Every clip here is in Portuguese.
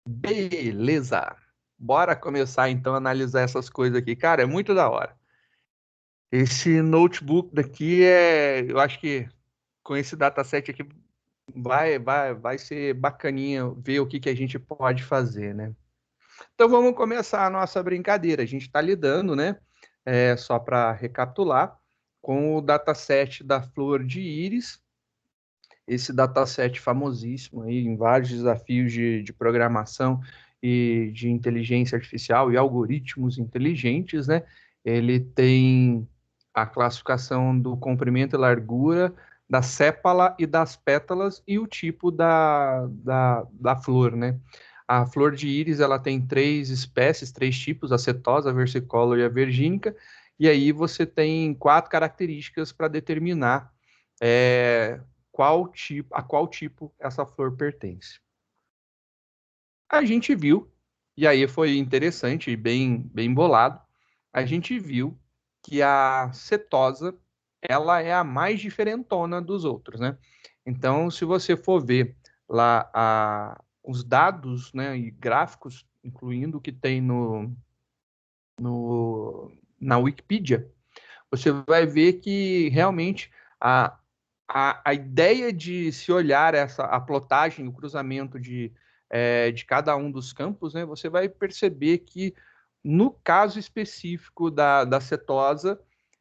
Beleza. Bora começar então a analisar essas coisas aqui. Cara, é muito da hora. Esse notebook daqui eu acho que com esse dataset aqui vai ser bacaninha ver o que que a gente pode fazer, né? Então vamos começar a nossa brincadeira. A gente está lidando, né? Só para recapitular, com o dataset da flor de íris, esse dataset famosíssimo aí em vários desafios de programação e de inteligência artificial e algoritmos inteligentes, né? Ele tem a classificação do comprimento e largura, da sépala e das pétalas e o tipo da flor, né? A flor de íris, ela tem três espécies, três tipos, a setosa, a versicolor e a virgínica, e aí você tem quatro características para determinar é, a qual tipo essa flor pertence. A gente viu, e aí foi interessante e bem bolado, a gente viu que a setosa, ela é a mais diferentona dos outros, né? Então, se você for ver lá os dados, né, e gráficos, incluindo o que tem no, na Wikipedia, você vai ver que realmente a, a ideia de se olhar a plotagem, o cruzamento de cada um dos campos, né, você vai perceber que no caso específico da setosa,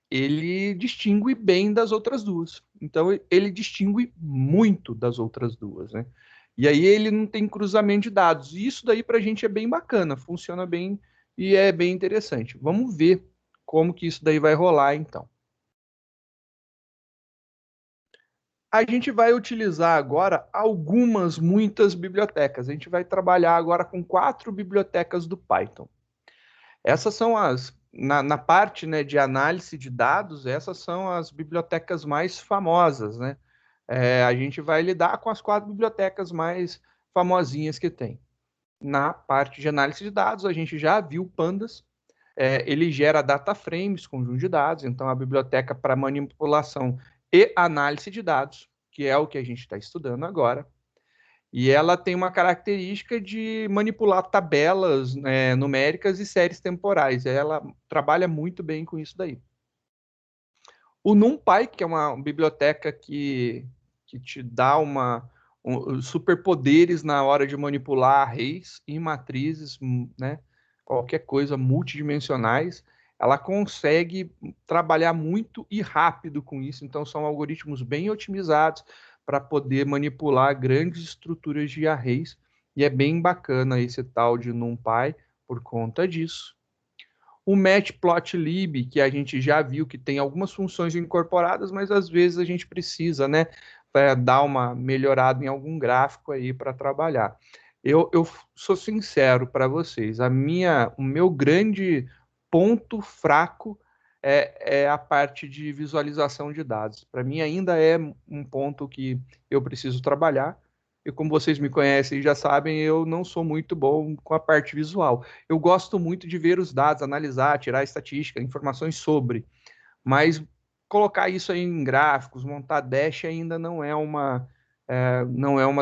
ele distingue bem das outras duas. Então, ele distingue muito das outras duas, né? E aí ele não tem cruzamento de dados. E isso daí para a gente é bem bacana, funciona bem e é bem interessante. Vamos ver como que isso daí vai rolar, então. A gente vai utilizar agora muitas bibliotecas. A gente vai trabalhar agora com quatro bibliotecas do Python. Essas são na parte, né, de análise de dados, essas são as bibliotecas mais famosas, né? A gente vai lidar com as quatro bibliotecas mais famosinhas que tem. Na parte de análise de dados, a gente já viu Pandas. Ele gera data frames, conjunto de dados, então a biblioteca para manipulação e análise de dados, que é o que a gente está estudando agora. E ela tem uma característica de manipular tabelas, né, numéricas e séries temporais. Ela trabalha muito bem com isso daí. O NumPy, que é uma biblioteca que te dá superpoderes na hora de manipular arrays e matrizes, né? Qualquer coisa multidimensionais, ela consegue trabalhar muito e rápido com isso. Então, são algoritmos bem otimizados para poder manipular grandes estruturas de arrays. E é bem bacana esse tal de NumPy por conta disso. O Matplotlib, que a gente já viu que tem algumas funções incorporadas, mas às vezes a gente precisa, né, dar uma melhorada em algum gráfico aí para trabalhar. Eu sou sincero para vocês, o meu grande ponto fraco é a parte de visualização de dados. Para mim ainda é um ponto que eu preciso trabalhar. E como vocês me conhecem e já sabem, eu não sou muito bom com a parte visual. Eu gosto muito de ver os dados, analisar, tirar estatística, informações sobre, mas colocar isso aí em gráficos, montar dash ainda não é uma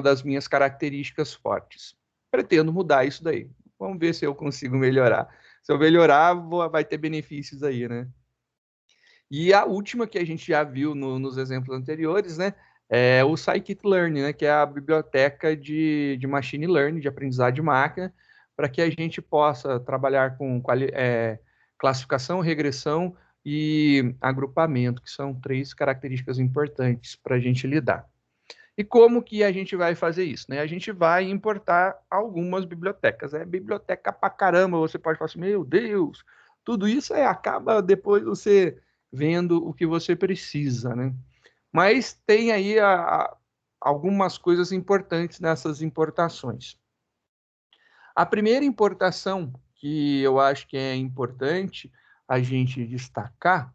das minhas características fortes. Pretendo mudar isso daí. Vamos ver se eu consigo melhorar. Se eu melhorar, vai ter benefícios aí, né? E a última que a gente já viu nos exemplos anteriores, né, é o Scikit-learn, né, que é a biblioteca de machine learning, de aprendizado de máquina, para que a gente possa trabalhar com classificação, regressão e agrupamento, que são três características importantes para a gente lidar. E como que a gente vai fazer isso? Né? A gente vai importar algumas bibliotecas. É biblioteca pra caramba, você pode falar assim, meu Deus, tudo isso acaba depois você vendo o que você precisa, né? Mas tem aí algumas coisas importantes nessas importações. A primeira importação que eu acho que é importante a gente destacar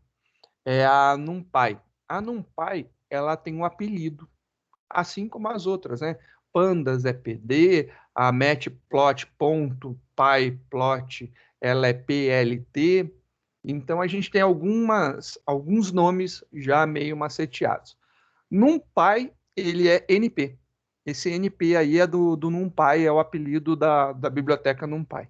é a NumPy. A NumPy, ela tem um apelido, assim como as outras, né? Pandas é PD, a matplot.pyplot ela é PLT, Então, a gente tem alguns nomes já meio maceteados. NumPy, ele é NP. Esse NP aí é do NumPy, é o apelido da biblioteca NumPy.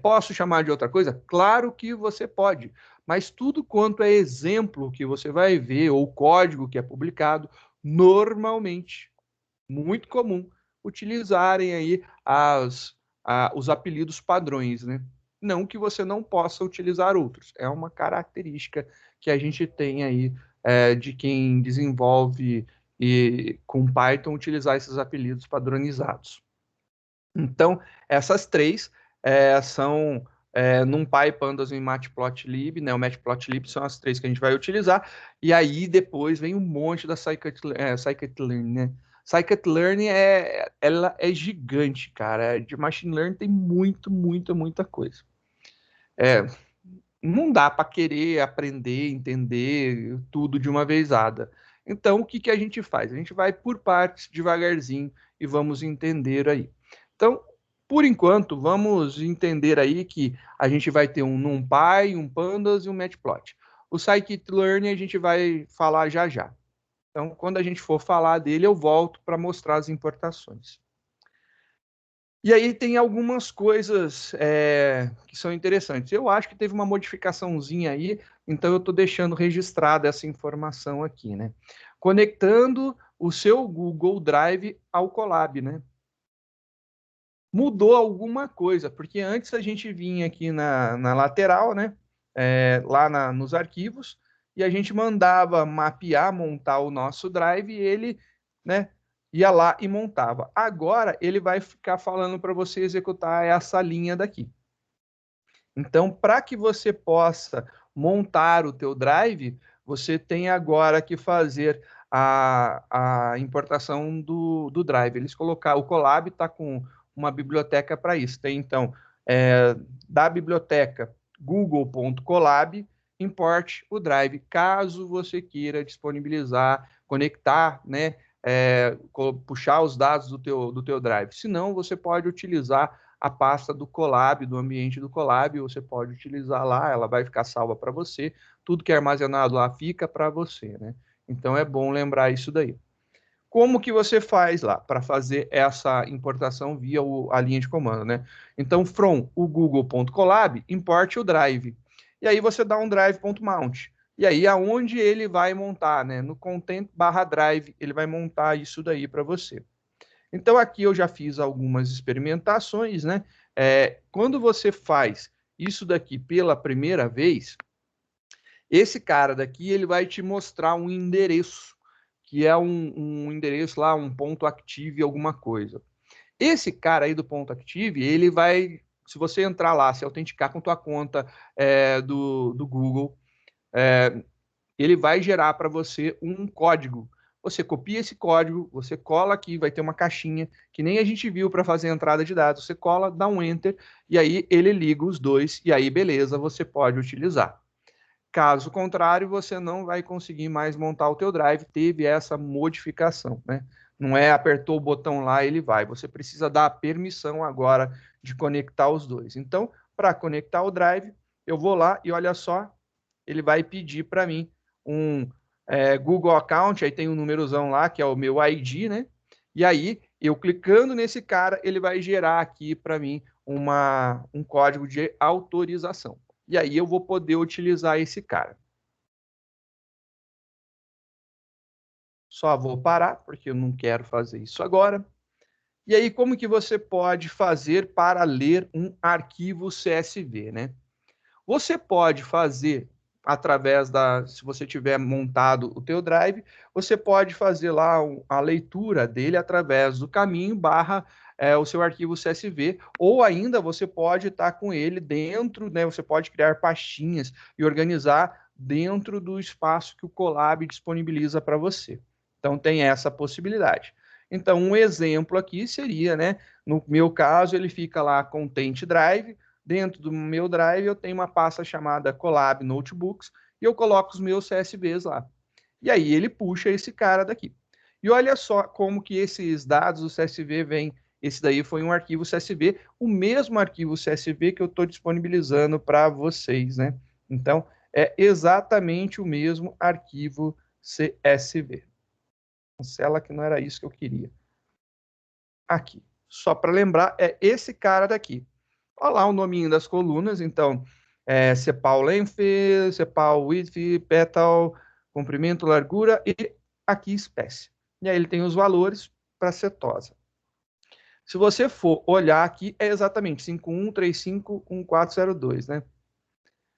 Posso chamar de outra coisa? Claro que você pode, mas tudo quanto é exemplo que você vai ver, ou código que é publicado, normalmente, muito comum, utilizarem aí os apelidos padrões, né? Não que você não possa utilizar outros, é uma característica que a gente tem aí de quem desenvolve com Python utilizar esses apelidos padronizados. Então, essas três são NumPy, Pandas e Matplotlib, né? O Matplotlib são as três que a gente vai utilizar, e aí depois vem um monte da Scikit-learn, né? Scikit-learn ela é gigante, cara. De machine learning tem muita coisa. Não dá para querer aprender, entender tudo de uma vezada. Então, o que que a gente faz? A gente vai por partes, devagarzinho, e vamos entender aí. Então, por enquanto, vamos entender aí que a gente vai ter um NumPy, um Pandas e um Matplotlib. O Scikit-learn a gente vai falar já já. Então, quando a gente for falar dele, eu volto para mostrar as importações. E aí tem algumas coisas que são interessantes. Eu acho que teve uma modificaçãozinha aí, então eu estou deixando registrada essa informação aqui, né? Conectando o seu Google Drive ao Colab, né? Mudou alguma coisa, porque antes a gente vinha aqui na lateral, né? Lá nos arquivos, e a gente mandava mapear, montar o nosso drive, e ele, né, ia lá e montava. Agora ele vai ficar falando para você executar essa linha daqui. Então, para que você possa montar o teu drive, você tem agora que fazer a importação do drive. Eles colocaram, o Colab está com uma biblioteca para isso. Tem, então, da biblioteca google.colab, importe o drive, caso você queira disponibilizar, conectar, né, puxar os dados do teu drive. Se não, você pode utilizar a pasta do Colab, do ambiente do Colab, você pode utilizar lá, ela vai ficar salva para você, tudo que é armazenado lá fica para você, né? Então é bom lembrar isso daí. Como que você faz lá para fazer essa importação via a linha de comando, né? Então, from o google.colab, importe o drive. E aí você dá um drive.mount. E aí aonde ele vai montar, né? No content/drive, ele vai montar isso daí para você. Então, aqui eu já fiz algumas experimentações, né? Quando você faz isso daqui pela primeira vez, esse cara daqui, ele vai te mostrar um endereço, que é um endereço lá, um ponto active alguma coisa. Esse cara aí do ponto active, ele vai, se você entrar lá, se autenticar com tua conta do Google, ele vai gerar para você um código. Você copia esse código, você cola aqui, vai ter uma caixinha, que nem a gente viu para fazer a entrada de dados. Você cola, dá um enter, e aí ele liga os dois, e aí beleza, você pode utilizar. Caso contrário, você não vai conseguir mais montar o teu drive, teve essa modificação, né? Não é apertou o botão lá, ele vai. Você precisa dar a permissão agora de conectar os dois. Então, para conectar o drive, eu vou lá e olha só, ele vai pedir para mim um Google Account, aí tem um númerozão lá, que é o meu ID, né? E aí, eu clicando nesse cara, ele vai gerar aqui para mim um código de autorização. E aí eu vou poder utilizar esse cara. Só vou parar, porque eu não quero fazer isso agora. E aí, como que você pode fazer para ler um arquivo CSV, né? Você pode fazer através se você tiver montado o teu drive, você pode fazer lá a leitura dele através do caminho barra o seu arquivo CSV, ou ainda você pode estar com ele dentro, né? Você pode criar pastinhas e organizar dentro do espaço que o Colab disponibiliza para você. Então tem essa possibilidade. Então, um exemplo aqui seria, né? No meu caso, ele fica lá Content Drive. Dentro do meu Drive, eu tenho uma pasta chamada Colab Notebooks e eu coloco os meus CSVs lá. E aí ele puxa esse cara daqui. E olha só como que esses dados do CSV vêm Esse daí foi um arquivo CSV, o mesmo arquivo CSV que eu estou disponibilizando para vocês, né? Então, é exatamente o mesmo arquivo CSV. Cancela que não era isso que eu queria. Aqui. Só para lembrar, é esse cara daqui. Olha lá o nominho das colunas, então, Cepal Length, Cepal Width, Petal, comprimento, largura e aqui espécie. E aí ele tem os valores para cetosa. Se você for olhar aqui, é exatamente 51351402, né?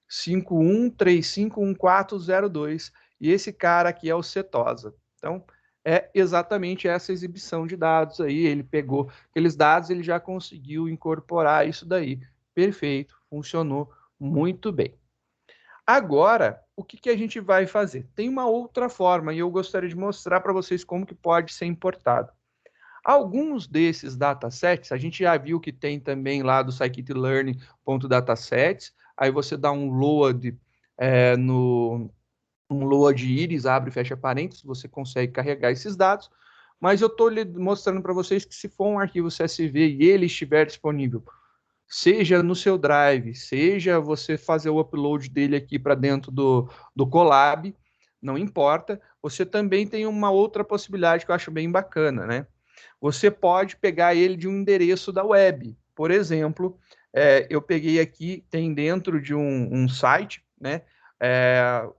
51351402. E esse cara aqui é o cetosa. Então, é exatamente essa exibição de dados aí. Ele pegou aqueles dados, ele já conseguiu incorporar isso daí. Perfeito, funcionou muito bem. Agora, o que a gente vai fazer? Tem uma outra forma e eu gostaria de mostrar para vocês como que pode ser importado. Alguns desses datasets, a gente já viu que tem também lá do scikit-learn.datasets, aí você dá um load um load iris, abre e fecha parênteses, você consegue carregar esses dados, mas eu estou mostrando para vocês que se for um arquivo CSV e ele estiver disponível, seja no seu Drive, seja você fazer o upload dele aqui para dentro do Colab, não importa, você também tem uma outra possibilidade que eu acho bem bacana, né? Você pode pegar ele de um endereço da web. Por exemplo, eu peguei aqui, tem dentro de um site, né?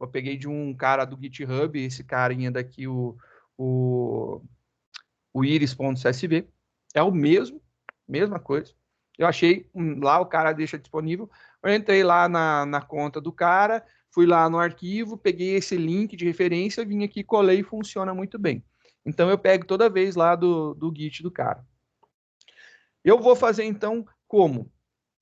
Eu peguei de um cara do GitHub, esse carinha daqui, o iris.csv, é o mesmo, mesma coisa. Eu achei, lá o cara deixa disponível, eu entrei lá na conta do cara, fui lá no arquivo, peguei esse link de referência, vim aqui, colei e funciona muito bem. Então eu pego toda vez lá do Git do cara. Eu vou fazer então como?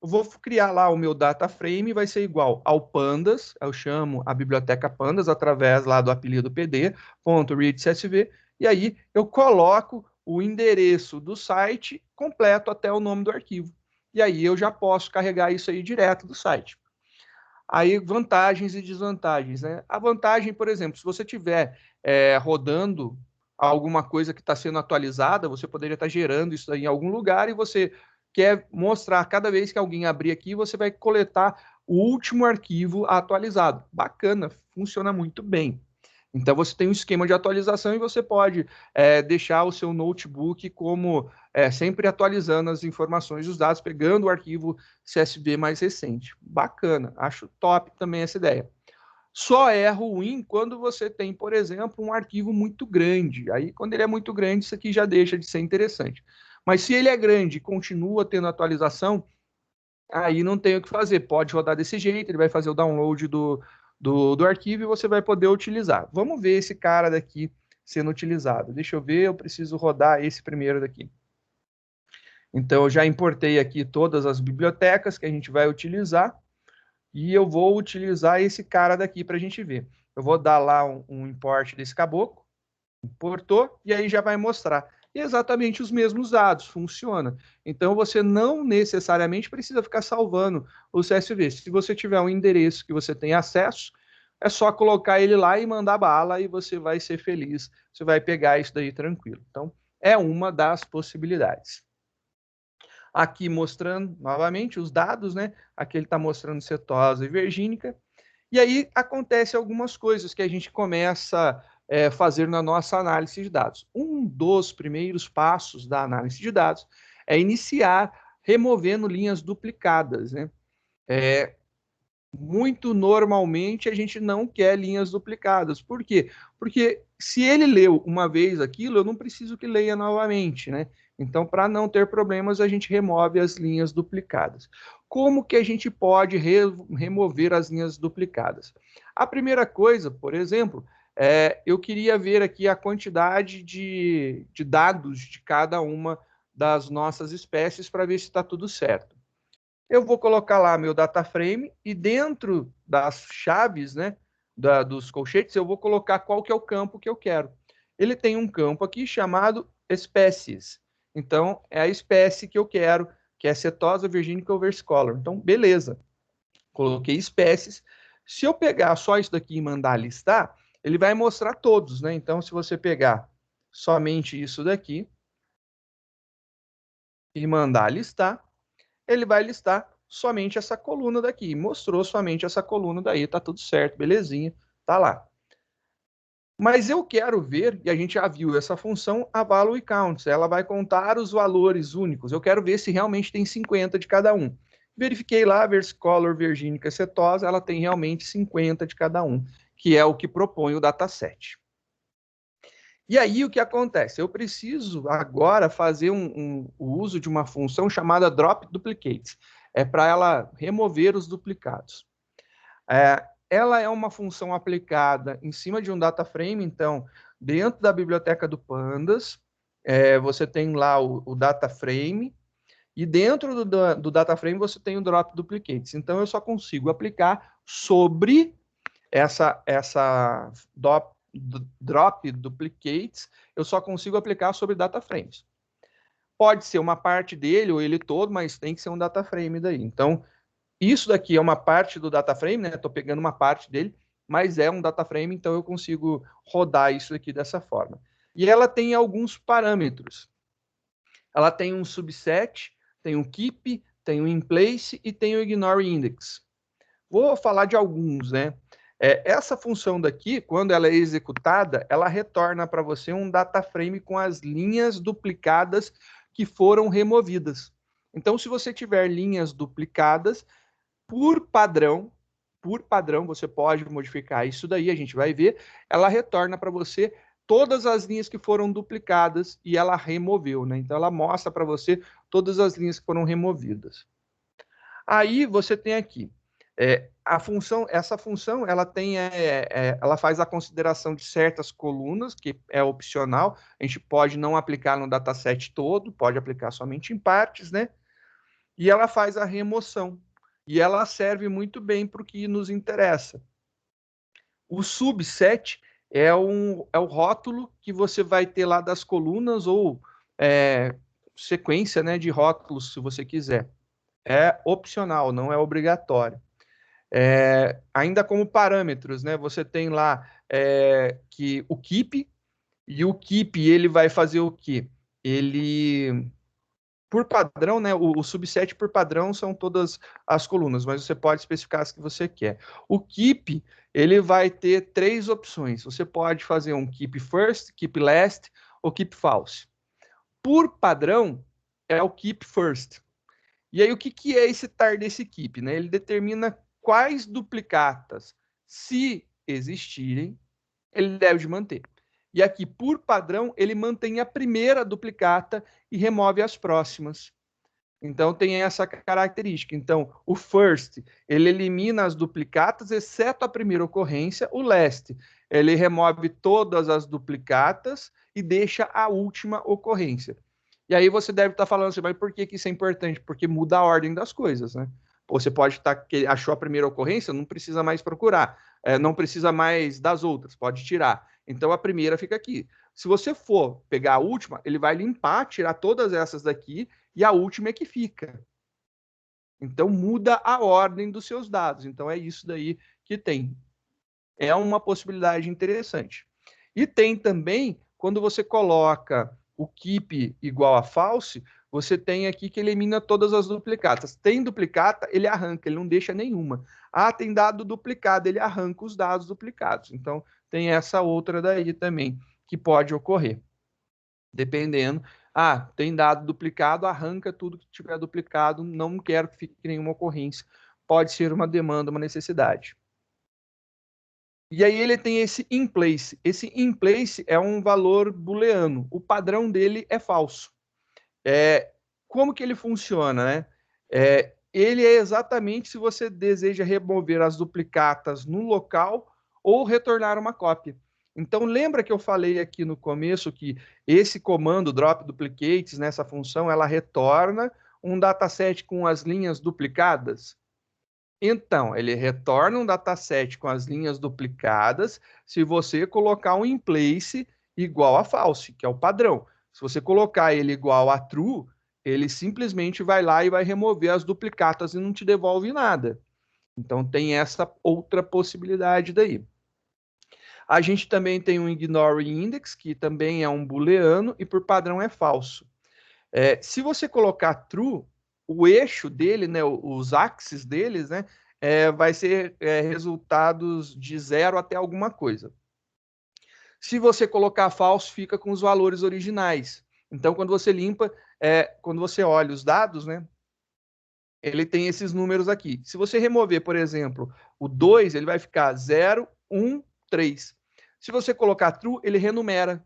Eu vou criar lá o meu data frame, vai ser igual ao pandas, eu chamo a biblioteca pandas através lá do apelido pd.readcsv, e aí eu coloco o endereço do site completo até o nome do arquivo. E aí eu já posso carregar isso aí direto do site. Aí, vantagens e desvantagens, né? A vantagem, por exemplo, se você tiver rodando alguma coisa que está sendo atualizada, você poderia estar gerando isso aí em algum lugar e você quer mostrar cada vez que alguém abrir aqui, você vai coletar o último arquivo atualizado. Bacana, funciona muito bem. Então você tem um esquema de atualização e você pode deixar o seu notebook como sempre atualizando as informações dos dados, pegando o arquivo CSV mais recente. Bacana, acho top também essa ideia. Só é ruim quando você tem, por exemplo, um arquivo muito grande. Aí, quando ele é muito grande, isso aqui já deixa de ser interessante. Mas se ele é grande e continua tendo atualização, aí não tem o que fazer. Pode rodar desse jeito, ele vai fazer o download do arquivo e você vai poder utilizar. Vamos ver esse cara daqui sendo utilizado. Deixa eu ver, eu preciso rodar esse primeiro daqui. Então, eu já importei aqui todas as bibliotecas que a gente vai utilizar e eu vou utilizar esse cara daqui para a gente ver. Eu vou dar lá um import desse caboclo, importou, e aí já vai mostrar exatamente os mesmos dados, funciona. Então, você não necessariamente precisa ficar salvando o CSV. Se você tiver um endereço que você tem acesso, é só colocar ele lá e mandar bala e você vai ser feliz. Você vai pegar isso daí tranquilo. Então, é uma das possibilidades. Aqui mostrando novamente os dados, né? Aqui ele está mostrando cetosa e virgínica. E aí acontece algumas coisas que a gente começa a fazer na nossa análise de dados. Um dos primeiros passos da análise de dados é iniciar removendo linhas duplicadas, né? Muito normalmente a gente não quer linhas duplicadas. Por quê? Porque se ele leu uma vez aquilo, eu não preciso que leia novamente, né? Então, para não ter problemas, a gente remove as linhas duplicadas. Como que a gente pode remover as linhas duplicadas? A primeira coisa, por exemplo, eu queria ver aqui a quantidade de dados de cada uma das nossas espécies para ver se está tudo certo. Eu vou colocar lá meu data frame e dentro das chaves, né, dos colchetes, eu vou colocar qual que é o campo que eu quero. Ele tem um campo aqui chamado espécies. Então, é a espécie que eu quero, que é cetosa virgínica ou versicolor. Então, beleza. Coloquei espécies. Se eu pegar só isso daqui e mandar listar, ele vai mostrar todos, né? Então, se você pegar somente isso daqui, e mandar listar, ele vai listar somente essa coluna daqui. Mostrou somente essa coluna daí, tá tudo certo, belezinha, tá lá. Mas eu quero ver, e a gente já viu essa função, a value counts, ela vai contar os valores únicos. Eu quero ver se realmente tem 50 de cada um. Verifiquei lá, Versicolor, Virgínica, Cetosa, ela tem realmente 50 de cada um, que é o que propõe o dataset. E aí o que acontece? Eu preciso agora fazer o uso de uma função chamada drop duplicates. É para ela remover os duplicados. Ela é uma função aplicada em cima de um data frame, então, dentro da biblioteca do Pandas, você tem lá o data frame, e dentro do data frame você tem o drop duplicates. Então, eu só consigo aplicar sobre essa drop duplicates, eu só consigo aplicar sobre data frames. Pode ser uma parte dele ou ele todo, mas tem que ser um data frame daí. Então, isso daqui é uma parte do data frame, né? Estou pegando uma parte dele, mas é um data frame, então eu consigo rodar isso aqui dessa forma. E ela tem alguns parâmetros. Ela tem um subset, tem um keep, tem um inplace e tem o ignore index. Vou falar de alguns, né? Essa função daqui, quando ela é executada, ela retorna para você um data frame com as linhas duplicadas que foram removidas. Então, se você tiver linhas duplicadas, por padrão, você pode modificar isso daí, a gente vai ver, ela retorna para você todas as linhas que foram duplicadas e ela removeu, né? Então, ela mostra para você todas as linhas que foram removidas. Aí você tem aqui essa função, ela tem, ela faz a consideração de certas colunas, que é opcional. A gente pode não aplicar no dataset todo, pode aplicar somente em partes, né? E ela faz a remoção. E ela serve muito bem para o que nos interessa. O subset é o rótulo que você vai ter lá das colunas ou sequência, né, de rótulos, se você quiser. É opcional, não é obrigatório. Ainda como parâmetros, né? Você tem lá que o keep, e o keep ele vai fazer o quê? Ele, por padrão, né? O subset por padrão são todas as colunas, mas você pode especificar as que você quer. O keep, ele vai ter três opções. Você pode fazer um keep first, keep last ou keep false. Por padrão, é o keep first. E aí, o que é esse tar desse keep? Né? Ele determina quais duplicatas, se existirem, ele deve manter. E aqui, por padrão, ele mantém a primeira duplicata e remove as próximas. Então, tem essa característica. Então, o first, ele elimina as duplicatas, exceto a primeira ocorrência. O last, ele remove todas as duplicatas e deixa a última ocorrência. E aí você deve estar falando assim, mas por que isso é importante? Porque muda a ordem das coisas, né? Você pode estar, achou a primeira ocorrência, não precisa mais procurar, não precisa mais das outras, pode tirar. Então a primeira fica aqui. Se você for pegar a última, ele vai limpar, tirar todas essas daqui, e a última é que fica. Então muda a ordem dos seus dados. Então é isso daí que tem. É uma possibilidade interessante. E tem também, quando você coloca o keep igual a false, você tem aqui que elimina todas as duplicatas. Tem duplicata, ele arranca, ele não deixa nenhuma. Ah, tem dado duplicado, ele arranca os dados duplicados. Então, tem essa outra daí também, que pode ocorrer. Dependendo. Ah, tem dado duplicado, arranca tudo que tiver duplicado, não quero que fique nenhuma ocorrência. Pode ser uma demanda, uma necessidade. E aí ele tem esse in place. Esse in place é um valor booleano. O padrão dele é falso. Como que ele funciona, né? Ele é exatamente se você deseja remover as duplicatas no local ou retornar uma cópia. Então, lembra que eu falei aqui no começo que esse comando drop duplicates, nessa função, ela retorna um dataset com as linhas duplicadas? Então, ele retorna um dataset com as linhas duplicadas se você colocar um in place igual a false, que é o padrão. Se você colocar ele igual a true, ele simplesmente vai lá e vai remover as duplicatas e não te devolve nada. Então, tem essa outra possibilidade daí. A gente também tem um ignore index, que também é um booleano e por padrão é falso. Se você colocar true, o eixo dele, né, os axes deles, né, vai ser resultados de 0 até alguma coisa. Se você colocar falso, fica com os valores originais. Então, quando você limpa, quando você olha os dados, né, ele tem esses números aqui. Se você remover, por exemplo, o 2, ele vai ficar 0, 1, 3. Se você colocar true, ele renumera.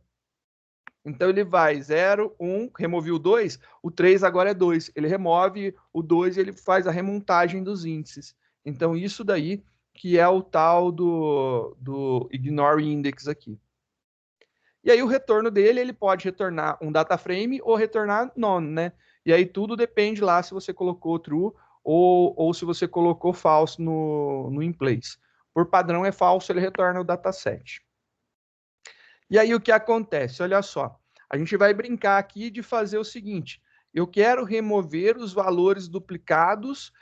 Então ele vai 0, 1, removi o 2, o 3 agora é 2. Ele remove o 2 e ele faz a remontagem dos índices. Então isso daí que é o tal do ignore index aqui. E aí o retorno dele, ele pode retornar um data frame ou retornar none, né? E aí tudo depende lá se você colocou true ou se você colocou false no in place. Por padrão é falso, ele retorna o dataset. E aí o que acontece? Olha só, a gente vai brincar aqui de fazer o seguinte, eu quero remover os valores duplicados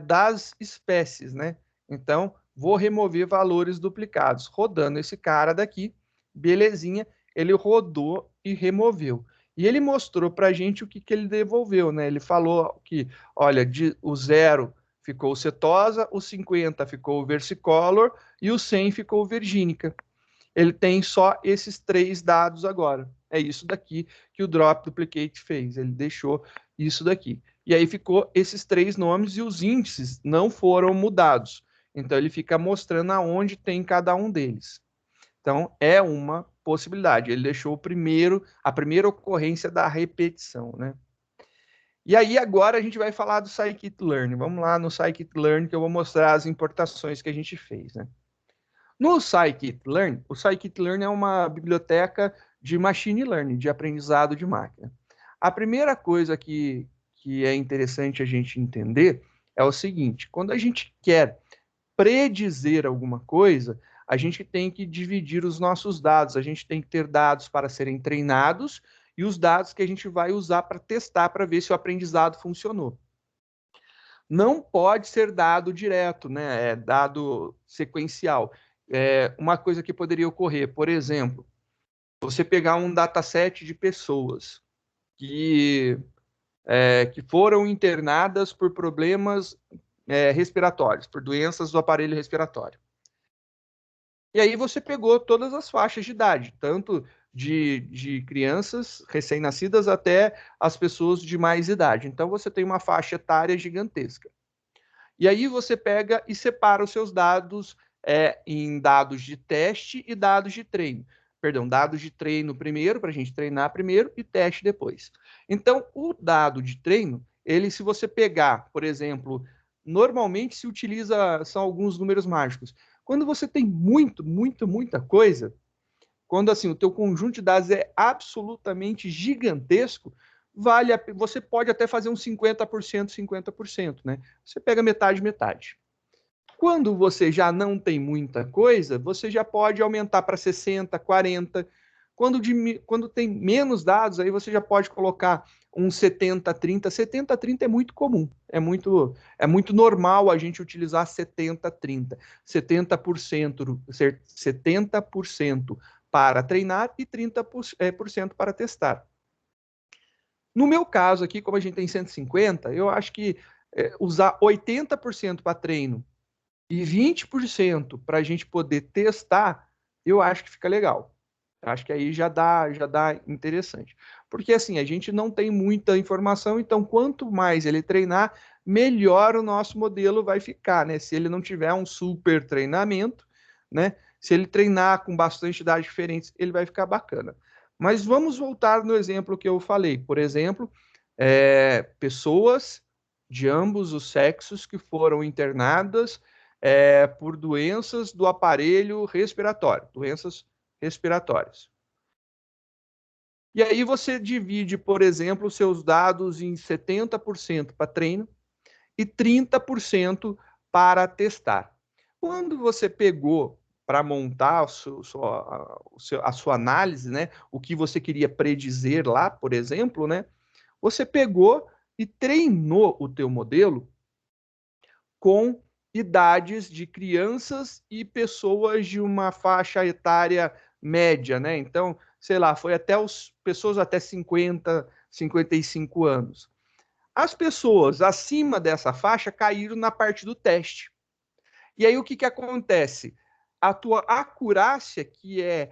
das espécies, né? Então, vou remover valores duplicados, rodando esse cara daqui, belezinha, ele rodou e removeu. E ele mostrou para a gente o que ele devolveu, né? Ele falou que, olha, o 0 ficou setosa, o 50 ficou versicolor e o 100 ficou virgínica. Ele tem só esses 3 dados agora. É isso daqui que o drop duplicate fez. Ele deixou isso daqui. E aí ficou esses 3 nomes e os índices não foram mudados. Então ele fica mostrando aonde tem cada um deles. Então é uma possibilidade. Ele deixou a primeira ocorrência da repetição, né? E aí agora a gente vai falar do scikit-learn. Vamos lá no scikit-learn que eu vou mostrar as importações que a gente fez, né? No scikit-learn, o scikit-learn é uma biblioteca de machine learning, de aprendizado de máquina. A primeira coisa que é interessante a gente entender é o seguinte: quando a gente quer predizer alguma coisa, a gente tem que dividir os nossos dados, a gente tem que ter dados para serem treinados e os dados que a gente vai usar para testar, para ver se o aprendizado funcionou. Não pode ser dado direto, né? É dado sequencial. Uma coisa que poderia ocorrer, por exemplo, você pegar um dataset de pessoas que foram internadas por problemas respiratórios, por doenças do aparelho respiratório. E aí você pegou todas as faixas de idade, tanto de crianças recém-nascidas até as pessoas de mais idade. Então você tem uma faixa etária gigantesca. E aí você pega e separa os seus dados em dados de teste e dados de treino. Perdão, dados de treino primeiro, para a gente treinar primeiro, e teste depois. Então, o dado de treino, se você pegar, por exemplo, normalmente se utiliza, são alguns números mágicos. Quando você tem muita coisa, quando assim o teu conjunto de dados é absolutamente gigantesco, você pode até fazer um 50%, né? Você pega metade. Quando você já não tem muita coisa, você já pode aumentar para 60, 40. Quando tem menos dados, aí você já pode colocar um 70-30. 70-30 é muito comum, é muito normal a gente utilizar 70-30. 70% para treinar e 30% para testar. No meu caso aqui, como a gente tem 150, eu acho que usar 80% para treino e 20% para a gente poder testar, eu acho que fica legal. Acho que aí já dá interessante. Porque assim, a gente não tem muita informação, então quanto mais ele treinar, melhor o nosso modelo vai ficar, né? Se ele não tiver um super treinamento, né? Se ele treinar com bastante dados diferentes, ele vai ficar bacana. Mas vamos voltar no exemplo que eu falei. Por exemplo, pessoas de ambos os sexos que foram internadas por doenças do aparelho respiratório, doenças respiratórias. E aí você divide, por exemplo, os seus dados em 70% para treino e 30% para testar. Quando você pegou para montar a sua análise, né, o que você queria predizer lá, por exemplo, né, você pegou e treinou o teu modelo com idades de crianças e pessoas de uma faixa etária média, né? Então, sei lá, foi até pessoas até 50, 55 anos. As pessoas acima dessa faixa caíram na parte do teste. E aí o que acontece? A tua acurácia, que é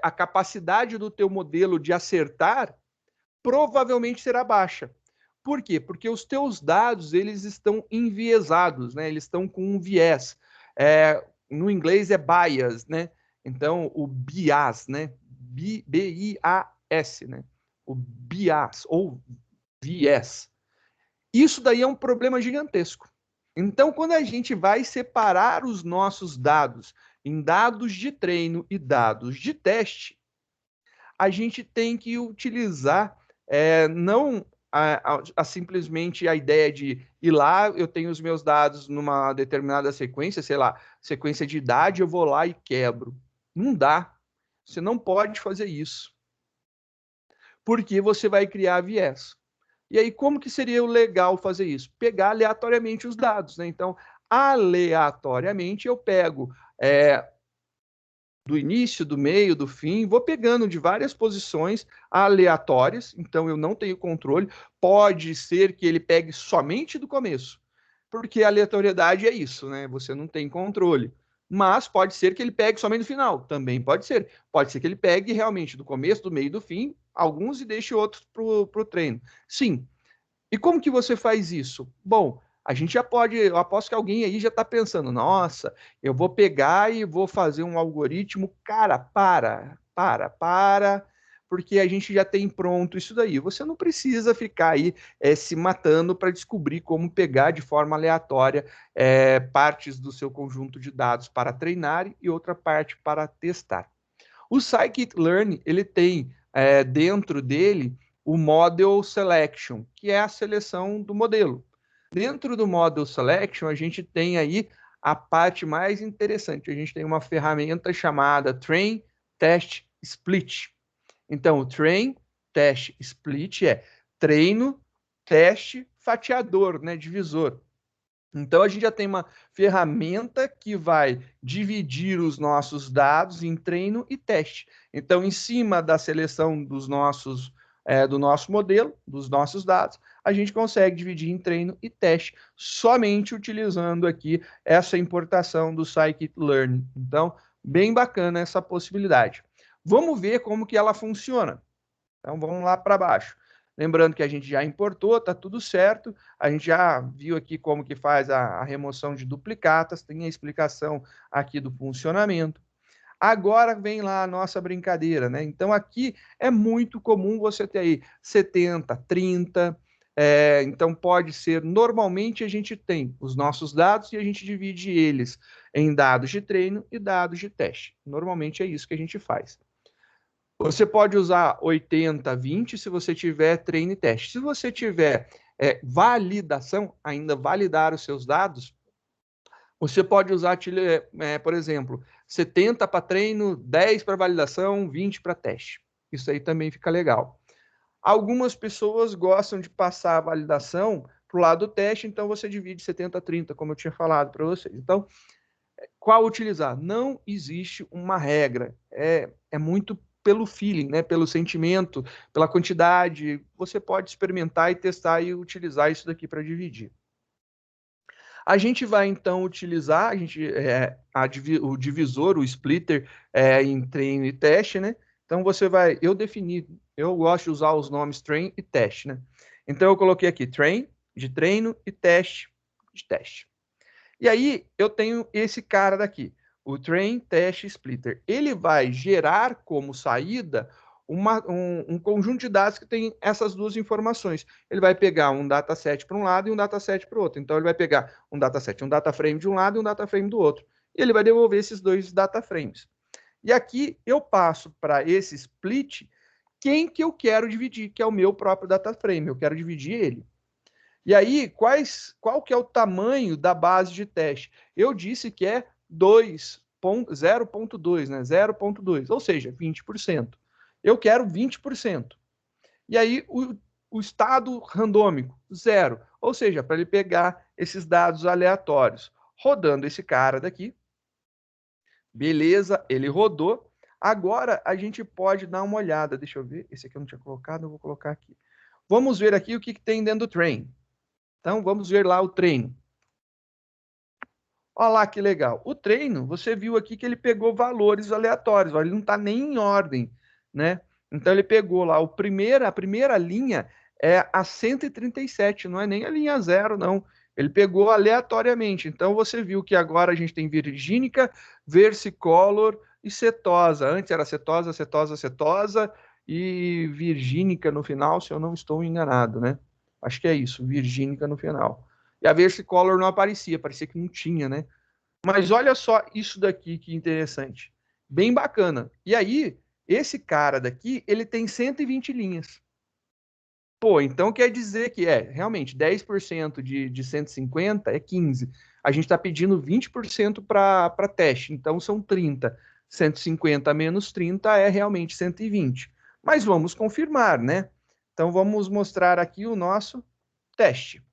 a capacidade do teu modelo de acertar, provavelmente será baixa. Por quê? Porque os teus dados, eles estão enviesados, né? Eles estão com um viés. No inglês é bias, né? Então, o bias, né? B-I-A-S, né? O bias, ou viés. Isso daí é um problema gigantesco. Então, quando a gente vai separar os nossos dados em dados de treino e dados de teste, a gente tem que utilizar não simplesmente a ideia de ir lá, eu tenho os meus dados numa determinada sequência, sei lá, sequência de idade, eu vou lá e quebro. Não dá. Você não pode fazer isso. Porque você vai criar viés. E aí, como que seria o legal fazer isso? Pegar aleatoriamente os dados, né? Então, aleatoriamente, eu pego do início, do meio, do fim, vou pegando de várias posições aleatórias, então eu não tenho controle. Pode ser que ele pegue somente do começo, porque a aleatoriedade é isso, né? Você não tem controle. Mas pode ser que ele pegue somente do final, também pode ser. Pode ser que ele pegue realmente do começo, do meio e do fim, alguns e deixe outros para o treino. Sim. E como que você faz isso? Bom, a gente já pode, eu aposto que alguém aí já está pensando, nossa, eu vou pegar e vou fazer um algoritmo. Cara, para, porque a gente já tem pronto isso daí. Você não precisa ficar aí se matando para descobrir como pegar de forma aleatória partes do seu conjunto de dados para treinar e outra parte para testar. O Scikit-learn, ele tem dentro dele o Model Selection, que é a seleção do modelo. Dentro do Model Selection, a gente tem aí a parte mais interessante. A gente tem uma ferramenta chamada Train, Test, Split. Então, o Train, Test, Split é treino, teste, fatiador, né, divisor. Então, a gente já tem uma ferramenta que vai dividir os nossos dados em treino e teste. Então, em cima da seleção dos nossos, do nosso modelo, dos nossos dados, a gente consegue dividir em treino e teste, somente utilizando aqui essa importação do Scikit-learn. Então, bem bacana essa possibilidade. Vamos ver como que ela funciona. Então, vamos lá para baixo. Lembrando que a gente já importou, está tudo certo. A gente já viu aqui como que faz a remoção de duplicatas, tem a explicação aqui do funcionamento. Agora vem lá a nossa brincadeira, né? Então, aqui é muito comum você ter aí 70, 30. Então, pode ser, normalmente a gente tem os nossos dados e a gente divide eles em dados de treino e dados de teste. Normalmente é isso que a gente faz. Você pode usar 80, 20 se você tiver treino e teste. Se você tiver validação, ainda validar os seus dados, você pode usar, por exemplo, 70 para treino, 10 para validação, 20 para teste. Isso aí também fica legal. Algumas pessoas gostam de passar a validação para o lado do teste, então você divide 70 a 30, como eu tinha falado para vocês. Então, qual utilizar? Não existe uma regra. É muito pelo feeling, né? Pelo sentimento, pela quantidade. Você pode experimentar e testar e utilizar isso daqui para dividir. A gente vai então utilizar o divisor, o splitter, em treino e teste, né? Então você vai, eu gosto de usar os nomes train e teste, né? Então eu coloquei aqui train de treino e teste de teste. E aí eu tenho esse cara daqui, o train test splitter. Ele vai gerar como saída um conjunto de dados que tem essas duas informações. Ele vai pegar um dataset para um lado e um dataset para o outro. Então ele vai pegar um dataset, um dataframe de um lado e um dataframe do outro. E ele vai devolver esses dois dataframes. E aqui eu passo para esse split quem que eu quero dividir, que é o meu próprio dataframe. Eu quero dividir ele. E aí, qual que é o tamanho da base de teste? Eu disse que é 0,2, né? 0,2, ou seja, 20%. Eu quero 20%. E aí, o estado randômico, 0. Ou seja, para ele pegar esses dados aleatórios. Rodando esse cara daqui. Beleza, ele rodou. Agora, a gente pode dar uma olhada. Deixa eu ver. Esse aqui eu não tinha colocado, eu vou colocar aqui. Vamos ver aqui o que tem dentro do train. Então, vamos ver lá o treino. Olha lá que legal. O treino, você viu aqui que ele pegou valores aleatórios, ele não está nem em ordem, né? Então, ele pegou lá a primeira linha é a 137, não é nem a linha 0, não. Ele pegou aleatoriamente. Então, você viu que agora a gente tem virgínica, versicolor e cetosa. Antes era cetosa, cetosa, cetosa e virgínica no final, se eu não estou enganado, né? Acho que é isso, virgínica no final. E a versicolor não aparecia, parecia que não tinha, né? Mas olha só isso daqui que interessante. Bem bacana. E aí, esse cara daqui, ele tem 120 linhas. Pô, então quer dizer que realmente 10% de 150 é 15. A gente está pedindo 20% para teste, então são 30. 150 menos 30 é realmente 120. Mas vamos confirmar, né? Então vamos mostrar aqui o nosso teste.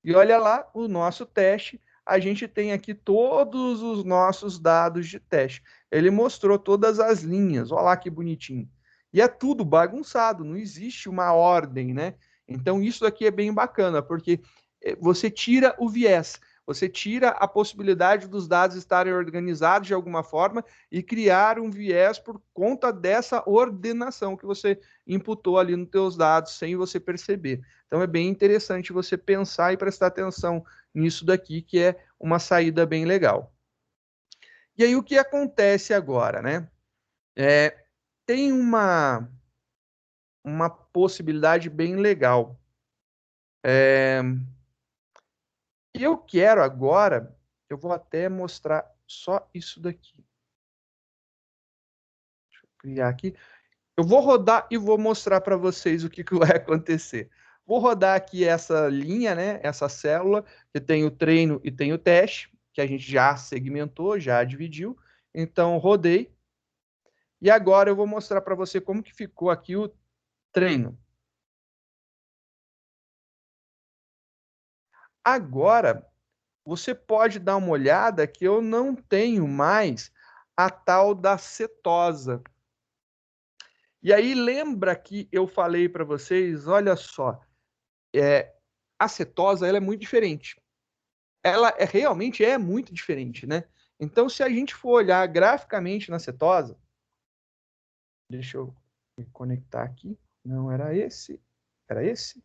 E olha lá o nosso teste. A gente tem aqui todos os nossos dados de teste. Ele mostrou todas as linhas. Olha lá que bonitinho. E é tudo bagunçado, não existe uma ordem, né? Então isso aqui é bem bacana, porque você tira o viés, você tira a possibilidade dos dados estarem organizados de alguma forma e criar um viés por conta dessa ordenação que você imputou ali nos teus dados sem você perceber. Então é bem interessante você pensar e prestar atenção nisso daqui, que é uma saída bem legal. E aí o que acontece agora, né? Tem uma possibilidade bem legal. E eu quero agora, eu vou até mostrar só isso daqui. Deixa eu criar aqui. Eu vou rodar e vou mostrar para vocês o que vai acontecer. Vou rodar aqui essa linha, né? Essa célula, que tem o treino e tem o teste, que a gente já segmentou, já dividiu. Então, rodei. E agora eu vou mostrar para você como que ficou aqui o treino. Agora, você pode dar uma olhada que eu não tenho mais a tal da cetosa. E aí, lembra que eu falei para vocês, olha só, a cetosa ela é muito diferente. Ela realmente é muito diferente, né? Então, se a gente for olhar graficamente na cetose, deixa eu me conectar aqui. Não era esse, era esse.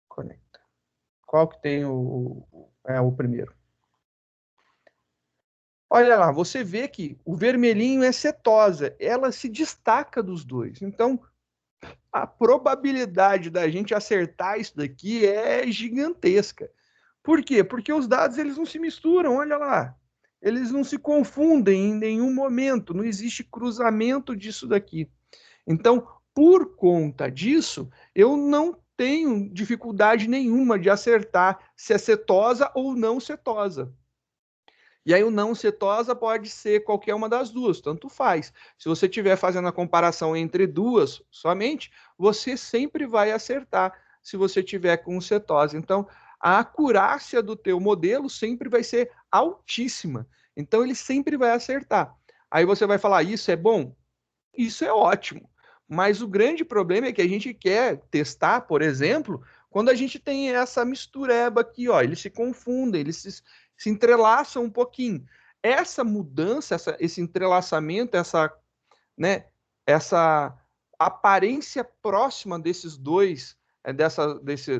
Conecta. Qual que tem o primeiro? Olha lá, você vê que o vermelhinho é cetosa, ela se destaca dos dois. Então, a probabilidade da gente acertar isso daqui é gigantesca. Por quê? Porque os dados eles não se misturam, olha lá. Eles não se confundem em nenhum momento, não existe cruzamento disso daqui. Então, por conta disso, eu não tenho dificuldade nenhuma de acertar se é cetosa ou não cetosa. E aí o não cetosa pode ser qualquer uma das duas, tanto faz. Se você estiver fazendo a comparação entre duas somente, você sempre vai acertar se você tiver com cetose. Então, a acurácia do teu modelo sempre vai ser altíssima. Então, ele sempre vai acertar. Aí você vai falar, isso é bom? Isso é ótimo. Mas o grande problema é que a gente quer testar, por exemplo, quando a gente tem essa mistureba aqui, ó, eles se confundem, eles se entrelaçam um pouquinho. Essa mudança, esse entrelaçamento, né, essa aparência próxima desses dois,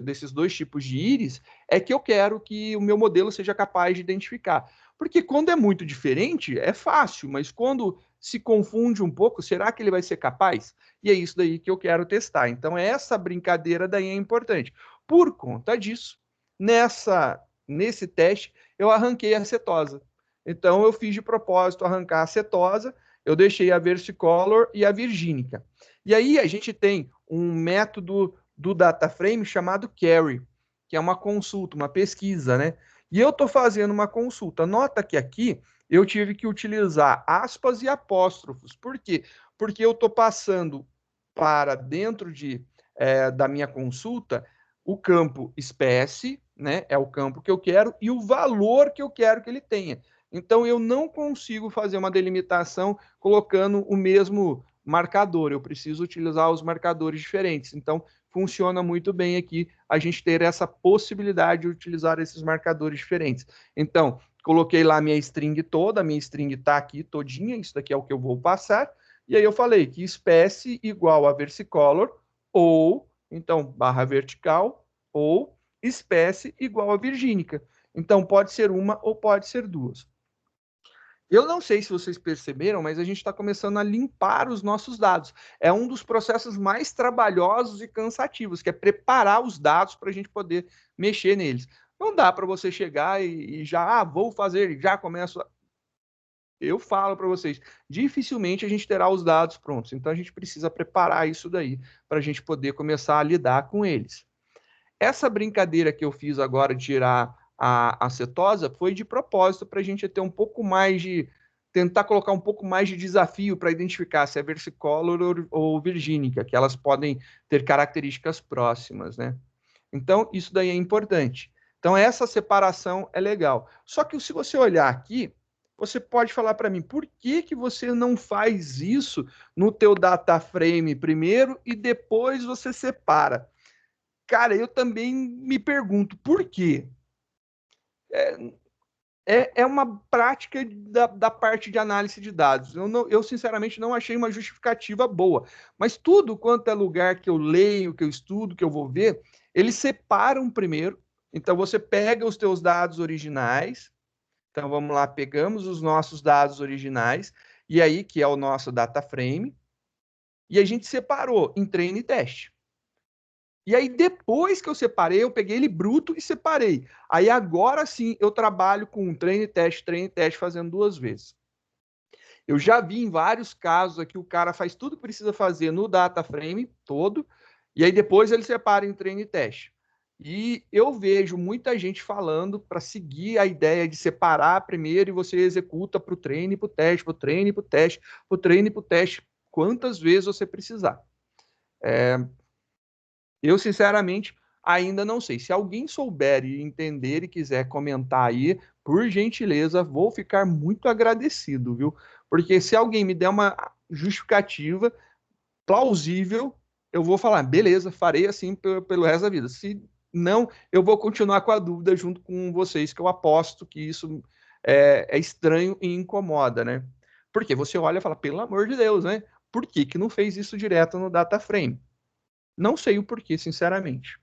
desses dois tipos de íris, é que eu quero que o meu modelo seja capaz de identificar. Porque quando é muito diferente, é fácil, mas quando se confunde um pouco, será que ele vai ser capaz? E é isso daí que eu quero testar. Então, essa brincadeira daí é importante. Por conta disso, nesse teste, eu arranquei a cetosa. Então, eu fiz de propósito arrancar a cetosa, eu deixei a versicolor e a virgínica. E aí a gente tem um método do DataFrame chamado Query, que é uma consulta, uma pesquisa, né? E eu estou fazendo uma consulta. Nota que aqui eu tive que utilizar aspas e apóstrofos. Por quê? Porque eu estou passando para dentro da minha consulta o campo espécie, né? É o campo que eu quero, e o valor que eu quero que ele tenha. Então, eu não consigo fazer uma delimitação colocando o mesmo marcador. Eu preciso utilizar os marcadores diferentes. Então, funciona muito bem aqui a gente ter essa possibilidade de utilizar esses marcadores diferentes. Então, coloquei lá a minha string toda, a minha string está aqui todinha, isso daqui é o que eu vou passar, e aí eu falei que espécie igual a versicolor, ou, então, barra vertical, ou espécie igual a virgínica. Então, pode ser uma ou pode ser duas. Eu não sei se vocês perceberam, mas a gente está começando a limpar os nossos dados. É um dos processos mais trabalhosos e cansativos, que é preparar os dados para a gente poder mexer neles. Não dá para você chegar e já, vou fazer, já começo. Eu falo para vocês, dificilmente a gente terá os dados prontos. Então a gente precisa preparar isso daí para a gente poder começar a lidar com eles. Essa brincadeira que eu fiz agora de tirar a acetosa foi de propósito para a gente ter um pouco mais de tentar colocar um pouco mais de desafio para identificar se é versicolor ou virgínica, que elas podem ter características próximas, né? Então, isso daí é importante. Então, essa separação é legal. Só que se você olhar aqui, você pode falar para mim, por que que você não faz isso no teu data frame primeiro e depois você separa? Cara, eu também me pergunto por quê. É uma prática da parte de análise de dados. Eu, sinceramente, não achei uma justificativa boa. Mas tudo quanto é lugar que eu leio, que eu estudo, que eu vou ver, eles separam primeiro. Então, você pega os teus dados originais. Então, vamos lá, pegamos os nossos dados originais, e aí, que é o nosso data frame, e a gente separou em treino e teste. E aí, depois que eu separei, eu peguei ele bruto e separei. Aí, agora sim, eu trabalho com um treino e teste, fazendo 2 vezes. Eu já vi em vários casos aqui, o cara faz tudo que precisa fazer no data frame todo, e aí depois ele separa em treino e teste. E eu vejo muita gente falando para seguir a ideia de separar primeiro e você executa para o treino e para o teste, para o treino e para o teste, para o treino e para o teste, quantas vezes você precisar. Eu, sinceramente, ainda não sei. Se alguém souber e entender e quiser comentar aí, por gentileza, vou ficar muito agradecido, viu? Porque se alguém me der uma justificativa plausível, eu vou falar, beleza, farei assim pelo resto da vida. Se não, eu vou continuar com a dúvida junto com vocês, que eu aposto que isso é estranho e incomoda, né? Porque você olha e fala, pelo amor de Deus, né? Por que que não fez isso direto no data frame? Não sei o porquê, sinceramente.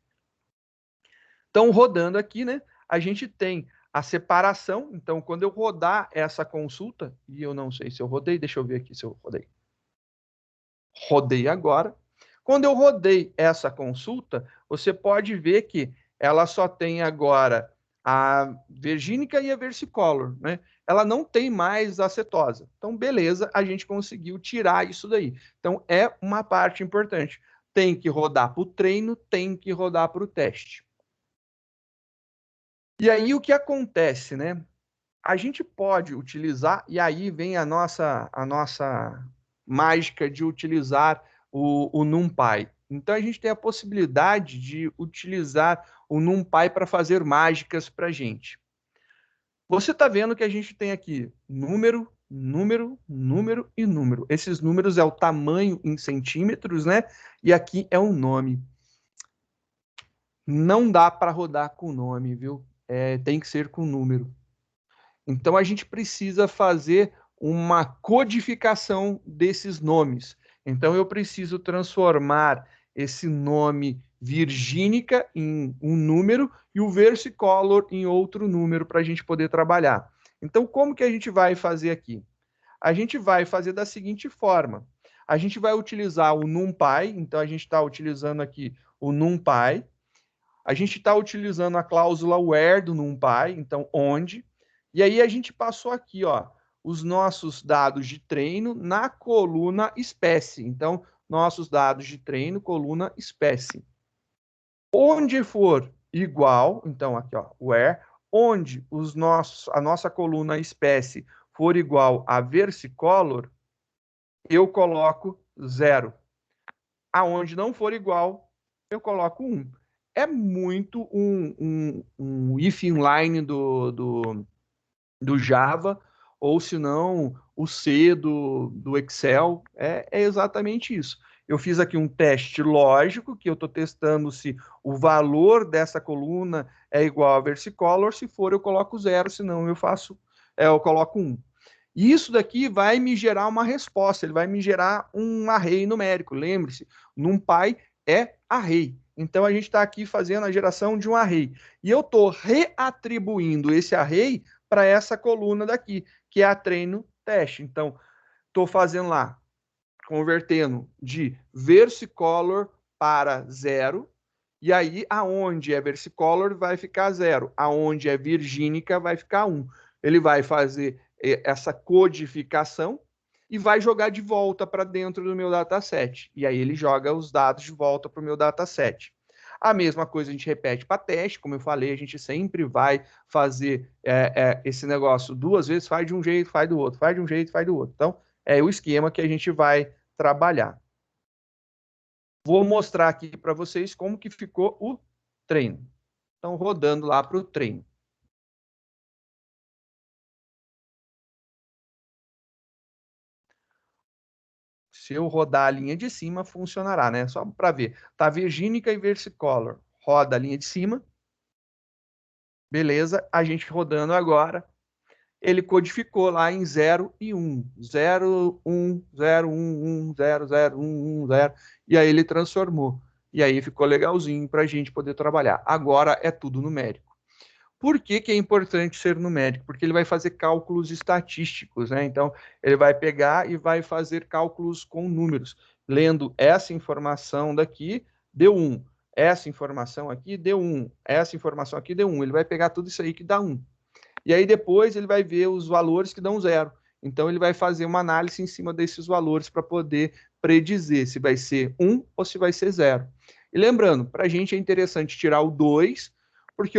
Então, rodando aqui, né, a gente tem a separação. Então, quando eu rodar essa consulta, e eu não sei se eu rodei, deixa eu ver aqui se eu rodei. Rodei agora. Quando eu rodei essa consulta, você pode ver que ela só tem agora a vergínica e a versicolor, né? Ela não tem mais a cetosa. Então, beleza, a gente conseguiu tirar isso daí. Então, é uma parte importante. Tem que rodar para o treino, tem que rodar para o teste. E aí o que acontece, né? A gente pode utilizar, e aí vem a nossa mágica de utilizar o NumPy. Então a gente tem a possibilidade de utilizar o NumPy para fazer mágicas para a gente. Você está vendo que a gente tem aqui número, número, número e número. Esses números é o tamanho em centímetros, né? E aqui é o nome. Não dá para rodar com nome, viu? Tem que ser com número. Então a gente precisa fazer uma codificação desses nomes. Então eu preciso transformar esse nome virgínica em um número e o versicolor em outro número para a gente poder trabalhar. Então como que a gente vai fazer aqui? A gente vai fazer da seguinte forma. A gente vai utilizar o NumPy, então a gente está utilizando aqui o NumPy. A gente está utilizando a cláusula where do NumPy, então onde. E aí a gente passou aqui, ó, os nossos dados de treino na coluna espécie. Então, nossos dados de treino, coluna espécie. Onde for igual, então aqui, ó, where, onde a nossa coluna espécie for igual a versicolor, eu coloco 0. Aonde não for igual, eu coloco 1. É muito um if inline do Java, ou se não, o C do Excel, é exatamente isso. eu fiz aqui um teste lógico, que eu estou testando se o valor dessa coluna é igual a versicolor. Se for, eu coloco 0, senão eu coloco 1. E isso daqui vai me gerar uma resposta, ele vai me gerar um array numérico. Lembre-se, NumPy é array. Então, a gente está aqui fazendo a geração de um array. E eu estou reatribuindo esse array para essa coluna daqui, que é a treino teste. Então, estou fazendo lá, convertendo de versicolor para 0, e aí aonde é versicolor vai ficar 0, aonde é virgínica vai ficar 1. Ele vai fazer essa codificação e vai jogar de volta para dentro do meu dataset. E aí ele joga os dados de volta para o meu dataset. A mesma coisa a gente repete para teste, como eu falei, a gente sempre vai fazer esse negócio 2 vezes, faz de um jeito, faz do outro, faz de um jeito, faz do outro. Então, é o esquema que a gente vai trabalhar. Vou mostrar aqui para vocês como que ficou o treino. Então, rodando lá para o treino. Se eu rodar a linha de cima, funcionará, né? Só para ver. Tá virgínica e versicolor. Roda a linha de cima. Beleza. A gente rodando agora. Ele codificou lá em 0 e 1. 0, 1, 0, 1, 1, 0, 0, 1, 1, 0. E aí ele transformou. E aí ficou legalzinho para a gente poder trabalhar. Agora é tudo numérico. Por que que é importante ser numérico? Porque ele vai fazer cálculos estatísticos, né? Então, ele vai pegar e vai fazer cálculos com números. Lendo essa informação daqui, deu 1. Essa informação aqui deu 1. Essa informação aqui deu 1. Ele vai pegar tudo isso aí que dá 1. E aí depois ele vai ver os valores que dão 0. Então, ele vai fazer uma análise em cima desses valores para poder predizer se vai ser 1 ou se vai ser 0. E lembrando, para a gente é interessante tirar o 2, porque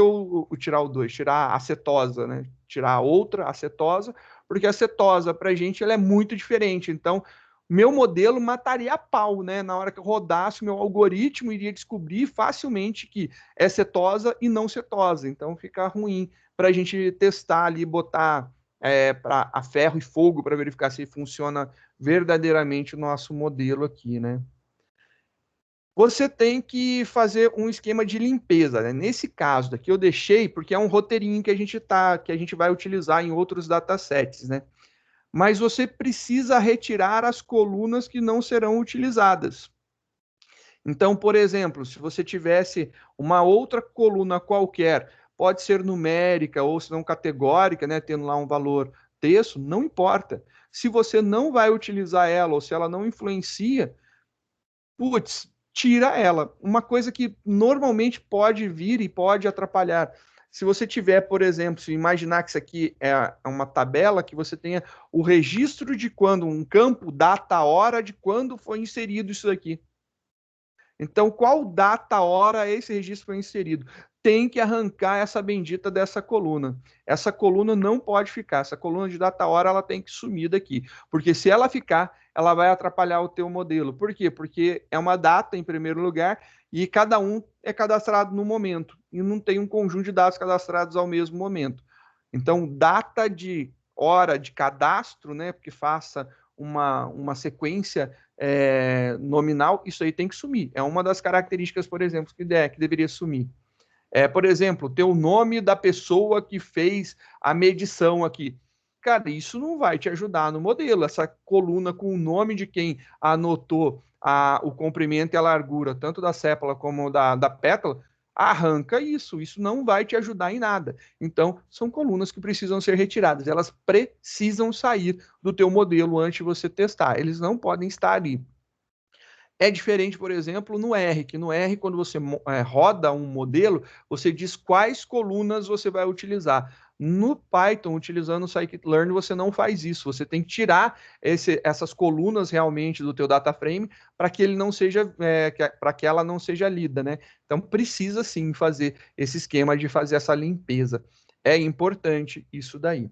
tirar o 2, tirar a acetosa, né? Tirar outra acetosa, porque a acetosa para a gente ela é muito diferente. Então, meu modelo mataria a pau, né? Na hora que eu rodasse, meu algoritmo iria descobrir facilmente que é cetosa e não cetosa. Então, fica ruim para a gente testar ali, botar para a ferro e fogo para verificar se funciona verdadeiramente o nosso modelo aqui, né? Você tem que fazer um esquema de limpeza, né? Nesse caso daqui eu deixei porque é um roteirinho que a gente vai utilizar em outros datasets, né? Mas você precisa retirar as colunas que não serão utilizadas. Então, por exemplo, se você tivesse uma outra coluna qualquer, pode ser numérica ou se não categórica, né, tendo lá um valor texto, não importa. Se você não vai utilizar ela ou se ela não influencia, putz, tira ela. Uma coisa que normalmente pode vir e pode atrapalhar. Se você tiver, por exemplo, se imaginar que isso aqui é uma tabela, que você tenha o registro de quando, um campo, data, hora de quando foi inserido isso aqui. Então, qual data, hora esse registro foi inserido? Tem que arrancar essa bendita dessa coluna. Essa coluna não pode ficar. Essa coluna de data, hora, ela tem que sumir daqui. Porque se ela ficar, ela vai atrapalhar o teu modelo. Por quê? Porque é uma data, em primeiro lugar, e cada um é cadastrado no momento. E não tem um conjunto de dados cadastrados ao mesmo momento. Então, data de hora de cadastro, né? Porque faça uma sequência nominal, isso aí tem que sumir. É uma das características, por exemplo, que deveria sumir. Por exemplo, ter o nome da pessoa que fez a medição aqui. Cara, isso não vai te ajudar no modelo. Essa coluna com o nome de quem anotou o comprimento e a largura, tanto da sépala como da pétala, arranca isso. Isso não vai te ajudar em nada. Então, são colunas que precisam ser retiradas. Elas precisam sair do teu modelo antes de você testar. Eles não podem estar ali. É diferente, por exemplo, no R, que no R, quando você roda um modelo, você diz quais colunas você vai utilizar. No Python, utilizando o scikit-learn, você não faz isso. Você tem que tirar essas colunas realmente do teu data frame para que ele não seja, para que ela não seja lida, né? Então precisa sim fazer esse esquema de fazer essa limpeza. É importante isso daí.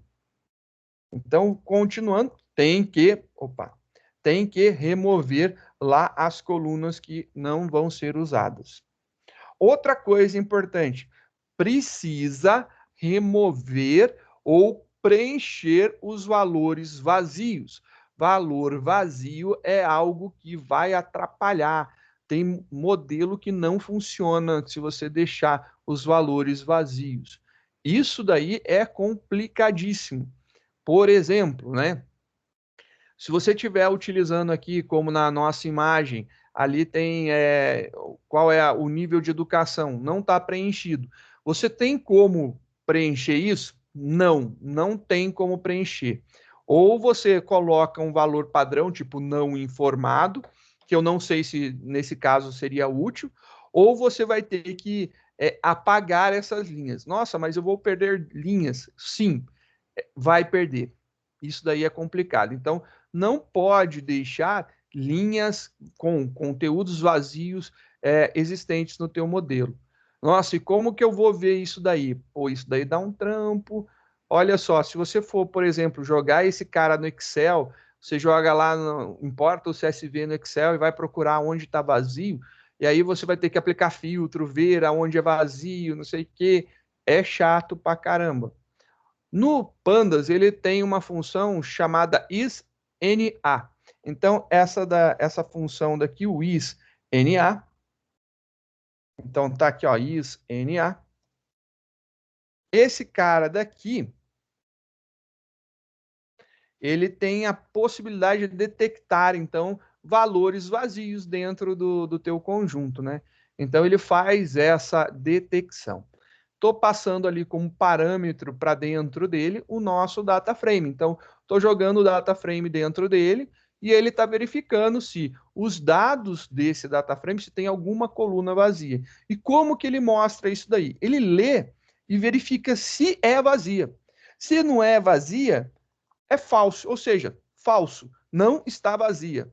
Então, continuando, tem que remover lá as colunas que não vão ser usadas. Outra coisa importante, precisa remover ou preencher os valores vazios. valor vazio é algo que vai atrapalhar. Tem modelo que não funciona se você deixar os valores vazios. Isso daí é complicadíssimo. Por exemplo, né? Se você estiver utilizando aqui, como na nossa imagem, ali tem qual é o nível de educação, não está preenchido. Você tem como preencher isso? Não, não tem como preencher. Ou você coloca um valor padrão, tipo não informado, que eu não sei se nesse caso seria útil, ou você vai ter que apagar essas linhas. Nossa, mas eu vou perder linhas. Sim, vai perder. Isso daí é complicado. Então, não pode deixar linhas com conteúdos vazios existentes no teu modelo. Nossa, e como que eu vou ver isso daí? Pô, isso daí dá um trampo. Olha só, se você for, por exemplo, jogar esse cara no Excel, você joga lá, importa o CSV no Excel e vai procurar onde está vazio, e aí você vai ter que aplicar filtro, ver aonde é vazio, não sei o quê. É chato pra caramba. No Pandas, ele tem uma função chamada isNA. Então, essa função daqui, o isNA, então tá aqui, ó, isNA. Esse cara daqui, ele tem a possibilidade de detectar, então, valores vazios dentro do teu conjunto, né? Então, ele faz essa detecção. Estou passando ali como parâmetro para dentro dele o nosso data frame. Então, estou jogando o data frame dentro dele e ele está verificando se os dados desse data frame, se tem alguma coluna vazia. E como que ele mostra isso daí? Ele lê e verifica se é vazia. Se não é vazia, é falso, ou seja, falso, não está vazia.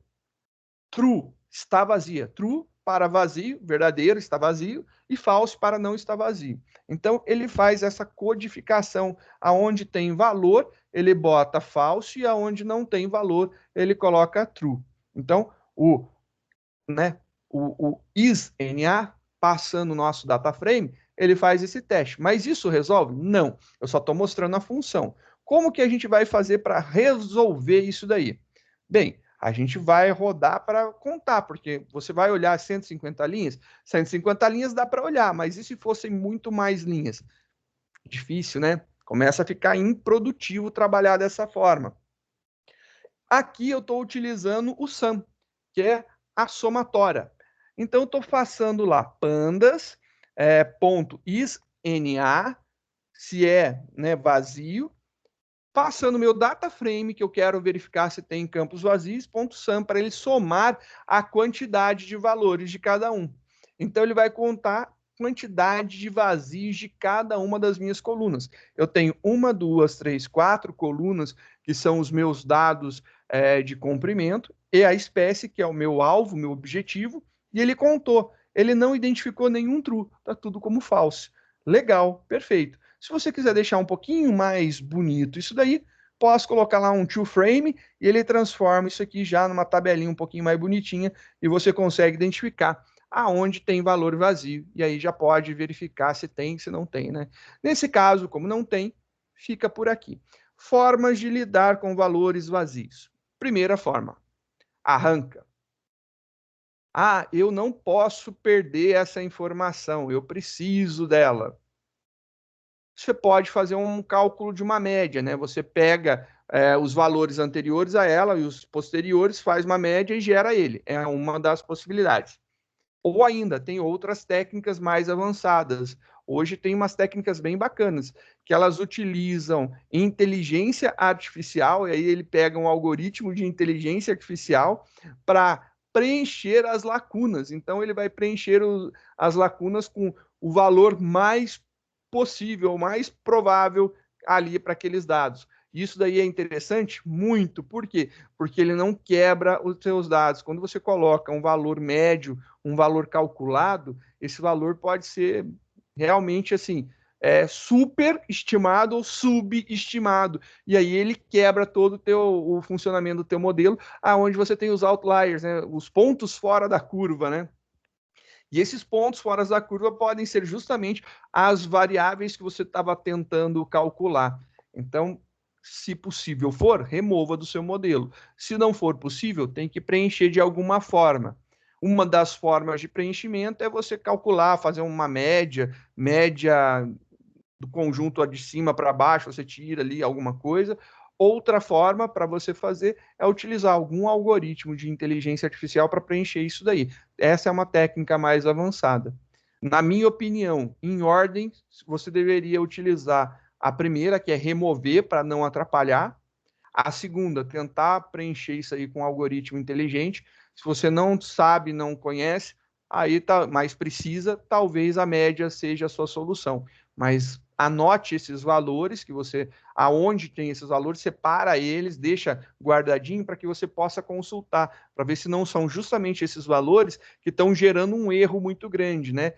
True, está vazia. True para vazio, verdadeiro, está vazio, e false para não estar vazio. Então, ele faz essa codificação. Aonde tem valor, ele bota false, e aonde não tem valor, ele coloca true. Então, o isNA, passando o nosso data frame, ele faz esse teste. Mas isso resolve? Não. Eu só estou mostrando a função. Como que a gente vai fazer para resolver isso daí? Bem, a gente vai rodar para contar, porque você vai olhar 150 linhas, 150 linhas dá para olhar, mas e se fossem muito mais linhas? Difícil, né? Começa a ficar improdutivo trabalhar dessa forma. Aqui eu estou utilizando o sum, que é a somatória. Então, eu estou passando lá pandas, ponto isNA, se é, né, vazio, passando meu data frame, que eu quero verificar se tem campos vazios, ponto sum, para ele somar a quantidade de valores de cada um. Então, ele vai contar quantidade de vazios de cada uma das minhas colunas. Eu tenho 1, 2, 3, 4 colunas, que são os meus dados de comprimento, e a espécie, que é o meu alvo, meu objetivo, e ele contou. Ele não identificou nenhum true, está tudo como false. Legal, perfeito. Se você quiser deixar um pouquinho mais bonito isso daí, posso colocar lá um toFrame e ele transforma isso aqui já numa tabelinha um pouquinho mais bonitinha e você consegue identificar aonde tem valor vazio. E aí já pode verificar se tem, se não tem, né? Nesse caso, como não tem, fica por aqui. Formas de lidar com valores vazios. Primeira forma, arranca. Ah, eu não posso perder essa informação, eu preciso dela. Você pode fazer um cálculo de uma média, né? Você pega os valores anteriores a ela e os posteriores, faz uma média e gera ele. É uma das possibilidades. Ou ainda, tem outras técnicas mais avançadas. Hoje tem umas técnicas bem bacanas, que elas utilizam inteligência artificial, e aí ele pega um algoritmo de inteligência artificial para preencher as lacunas. Então, ele vai preencher as lacunas com o valor mais possível, mais provável ali para aqueles dados. Isso daí é interessante? Muito. Por quê? Porque ele não quebra os seus dados. Quando você coloca um valor médio, um valor calculado, esse valor pode ser realmente assim, super estimado ou subestimado. E aí ele quebra todo o funcionamento do teu modelo, aonde você tem os outliers, né? Os pontos fora da curva, né? E esses pontos fora da curva podem ser justamente as variáveis que você estava tentando calcular. Então, Se possível for, remova do seu modelo. Se não for possível, tem que preencher de alguma forma. Uma das formas de preenchimento é você calcular, fazer uma média do conjunto de cima para baixo, você tira ali alguma coisa. Outra forma para você fazer é utilizar algum algoritmo de inteligência artificial para preencher isso daí. Essa é uma técnica mais avançada. Na minha opinião, em ordem, você deveria utilizar a primeira, que é remover para não atrapalhar. A segunda, tentar preencher isso aí com um algoritmo inteligente. Se você não sabe, não conhece, aí tá, mas precisa, talvez a média seja a sua solução. Mas anote esses valores que você, aonde tem esses valores, separa eles, deixa guardadinho para que você possa consultar, para ver se não são justamente esses valores que estão gerando um erro muito grande, né?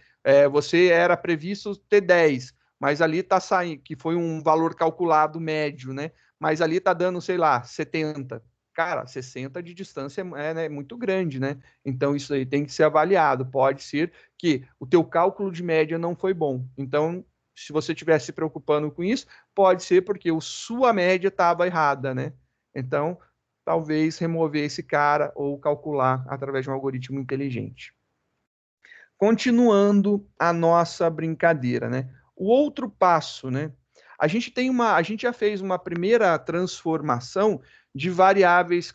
Você era previsto ter 10, mas ali está saindo, que foi um valor calculado médio, né? Mas ali está dando, sei lá, 70. Cara, 60 de distância né, muito grande, né? Então isso aí tem que ser avaliado. Pode ser que o teu cálculo de média não foi bom. Então, se você estiver se preocupando com isso, pode ser porque a sua média estava errada, né? Então, talvez remover esse cara ou calcular através de um algoritmo inteligente. Continuando a nossa brincadeira, né? O outro passo, né? A gente já fez uma primeira transformação de variáveis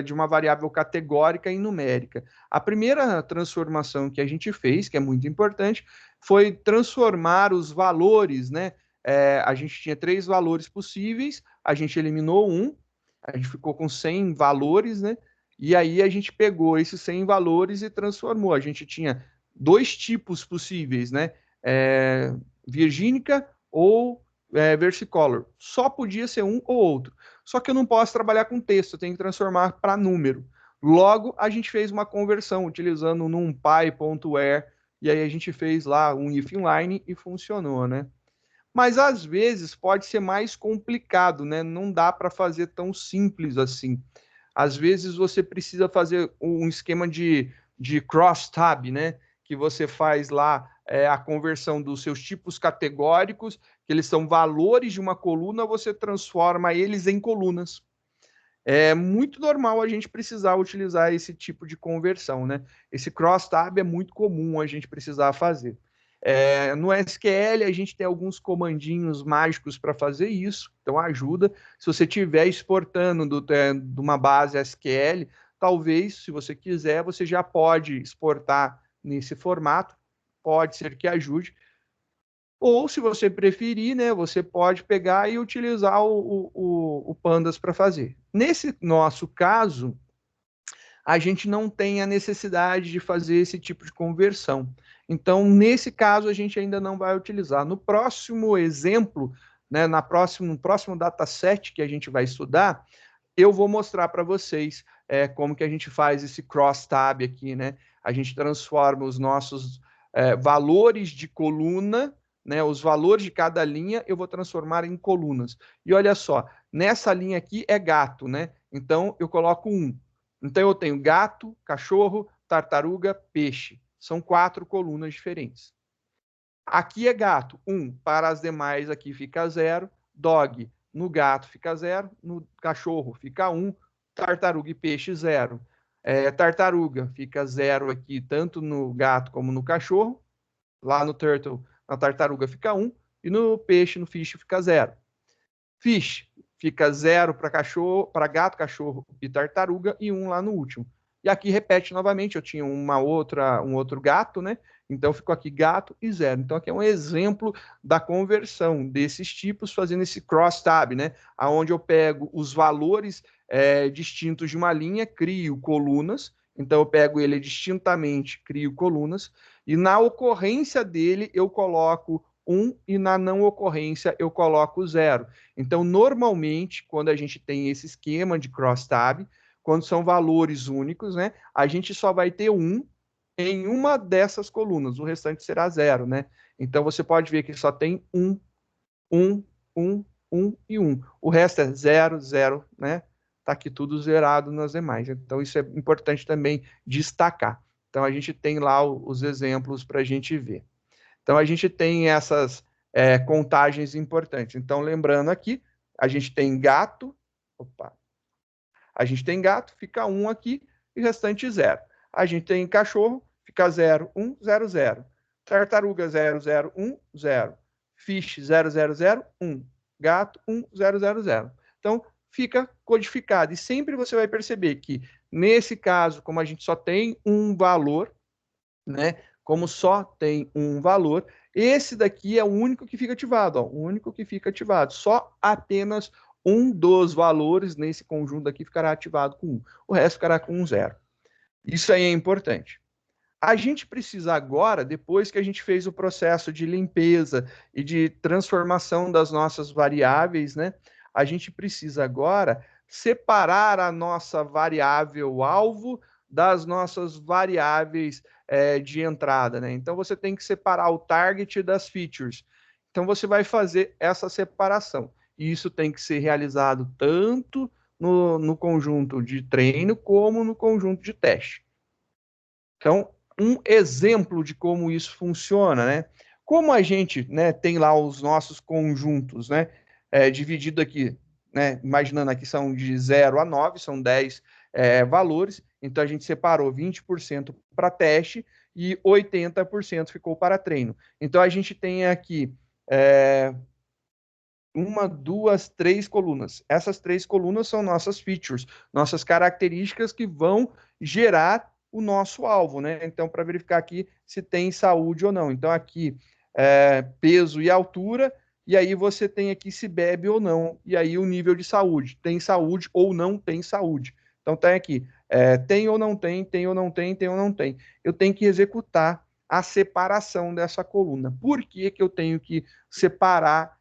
de uma variável categórica em numérica. A primeira transformação que a gente fez, que é muito importante, foi transformar os valores, né? A gente tinha 3 valores possíveis, a gente eliminou um, a gente ficou com 100 valores, né? E aí a gente pegou esses 100 valores e transformou. A gente tinha 2 tipos possíveis, né? Virgínica ou versicolor. Só podia ser um ou outro. Só que eu não posso trabalhar com texto, eu tenho que transformar para número. Logo, a gente fez uma conversão utilizando um numpy.where, e aí a gente fez lá um if inline e funcionou, né? Mas às vezes pode ser mais complicado, né? Não dá para fazer tão simples assim. Às vezes você precisa fazer um esquema de crosstab, né? Que você faz lá a conversão dos seus tipos categóricos, que eles são valores de uma coluna, você transforma eles em colunas. É muito normal a gente precisar utilizar esse tipo de conversão, né? Esse crosstab é muito comum a gente precisar fazer. No SQL, a gente tem alguns comandinhos mágicos para fazer isso, então ajuda. Se você estiver exportando de uma base SQL, talvez, se você quiser, você já pode exportar nesse formato, pode ser que ajude. Ou, se você preferir, né, você pode pegar e utilizar o Pandas para fazer. Nesse nosso caso, a gente não tem a necessidade de fazer esse tipo de conversão. Então, nesse caso, a gente ainda não vai utilizar. No próximo exemplo, né, no próximo dataset que a gente vai estudar, eu vou mostrar para vocês como que a gente faz esse crosstab aqui, né? A gente transforma os nossos valores de coluna, né? Os valores de cada linha eu vou transformar em colunas. E olha só, nessa linha aqui é gato, né? Então eu coloco 1. Então eu tenho gato, cachorro, tartaruga, peixe. São 4 colunas diferentes. Aqui é gato, 1. Para as demais aqui fica 0. Dog, no gato fica 0. No cachorro fica 1. Tartaruga e peixe, 0. Tartaruga fica 0 aqui, tanto no gato como no cachorro. Lá no turtle, na tartaruga fica 1. E no peixe, no fish, fica 0. Fish fica 0 para cachorro, para gato, cachorro e tartaruga, e 1 lá no último. E aqui repete novamente, eu tinha um outro gato, né? Então ficou aqui gato e 0. Então aqui é um exemplo da conversão desses tipos fazendo esse crosstab, né? Aonde eu pego os valores distintos de uma linha, crio colunas. Então eu pego ele distintamente, crio colunas, e na ocorrência dele eu coloco 1 e na não ocorrência eu coloco 0. Então, normalmente, quando a gente tem esse esquema de crosstab, quando são valores únicos, né, a gente só vai ter 1 em uma dessas colunas, o restante será 0, né? Então, você pode ver que só tem 1, 1, 1, 1 e 1. O resto é 0, 0, né? Tá aqui tudo zerado nas demais. Então, isso é importante também destacar. Então, a gente tem lá os exemplos para a gente ver. Então, a gente tem essas contagens importantes. Então, lembrando aqui, A gente tem gato, opa, a gente tem gato, fica 1 aqui, e o restante 0. A gente tem cachorro, fica 0, 1, 0, 0. Tartaruga 0, 0, 1, 0. Fish 0, 0, 0, 1. Gato 1, 0, 0, 0. Então, fica codificado. E sempre você vai perceber que, nesse caso, como a gente só tem um valor, né? Como só tem um valor, esse daqui é o único que fica ativado, ó, o único que fica ativado. Só apenas um dos valores nesse conjunto aqui ficará ativado com 1. O resto ficará com 0. Isso aí é importante. A gente precisa agora, depois que a gente fez o processo de limpeza e de transformação das nossas variáveis, né? A gente precisa agora separar a nossa variável alvo das nossas variáveis de entrada, né? Então você tem que separar o target das features. Então você vai fazer essa separação. E isso tem que ser realizado tanto no conjunto de treino como no conjunto de teste. Então, um exemplo de como isso funciona, né? Como a gente, né, tem lá os nossos conjuntos, né, dividido aqui, né, imaginando aqui são de 0 a 9, são 10 valores, então a gente separou 20% para teste e 80% ficou para treino. Então a gente tem aqui 1, 2, 3 colunas. Essas 3 colunas são nossas features, nossas características que vão gerar o nosso alvo, né? Então, para verificar aqui se tem saúde ou não. Então, aqui, peso e altura, e aí você tem aqui se bebe ou não, e aí o nível de saúde. Tem saúde ou não tem saúde. Então, tá aqui, tem ou não tem, tem ou não tem, tem ou não tem. Eu tenho que executar a separação dessa coluna. Por que que eu tenho que separar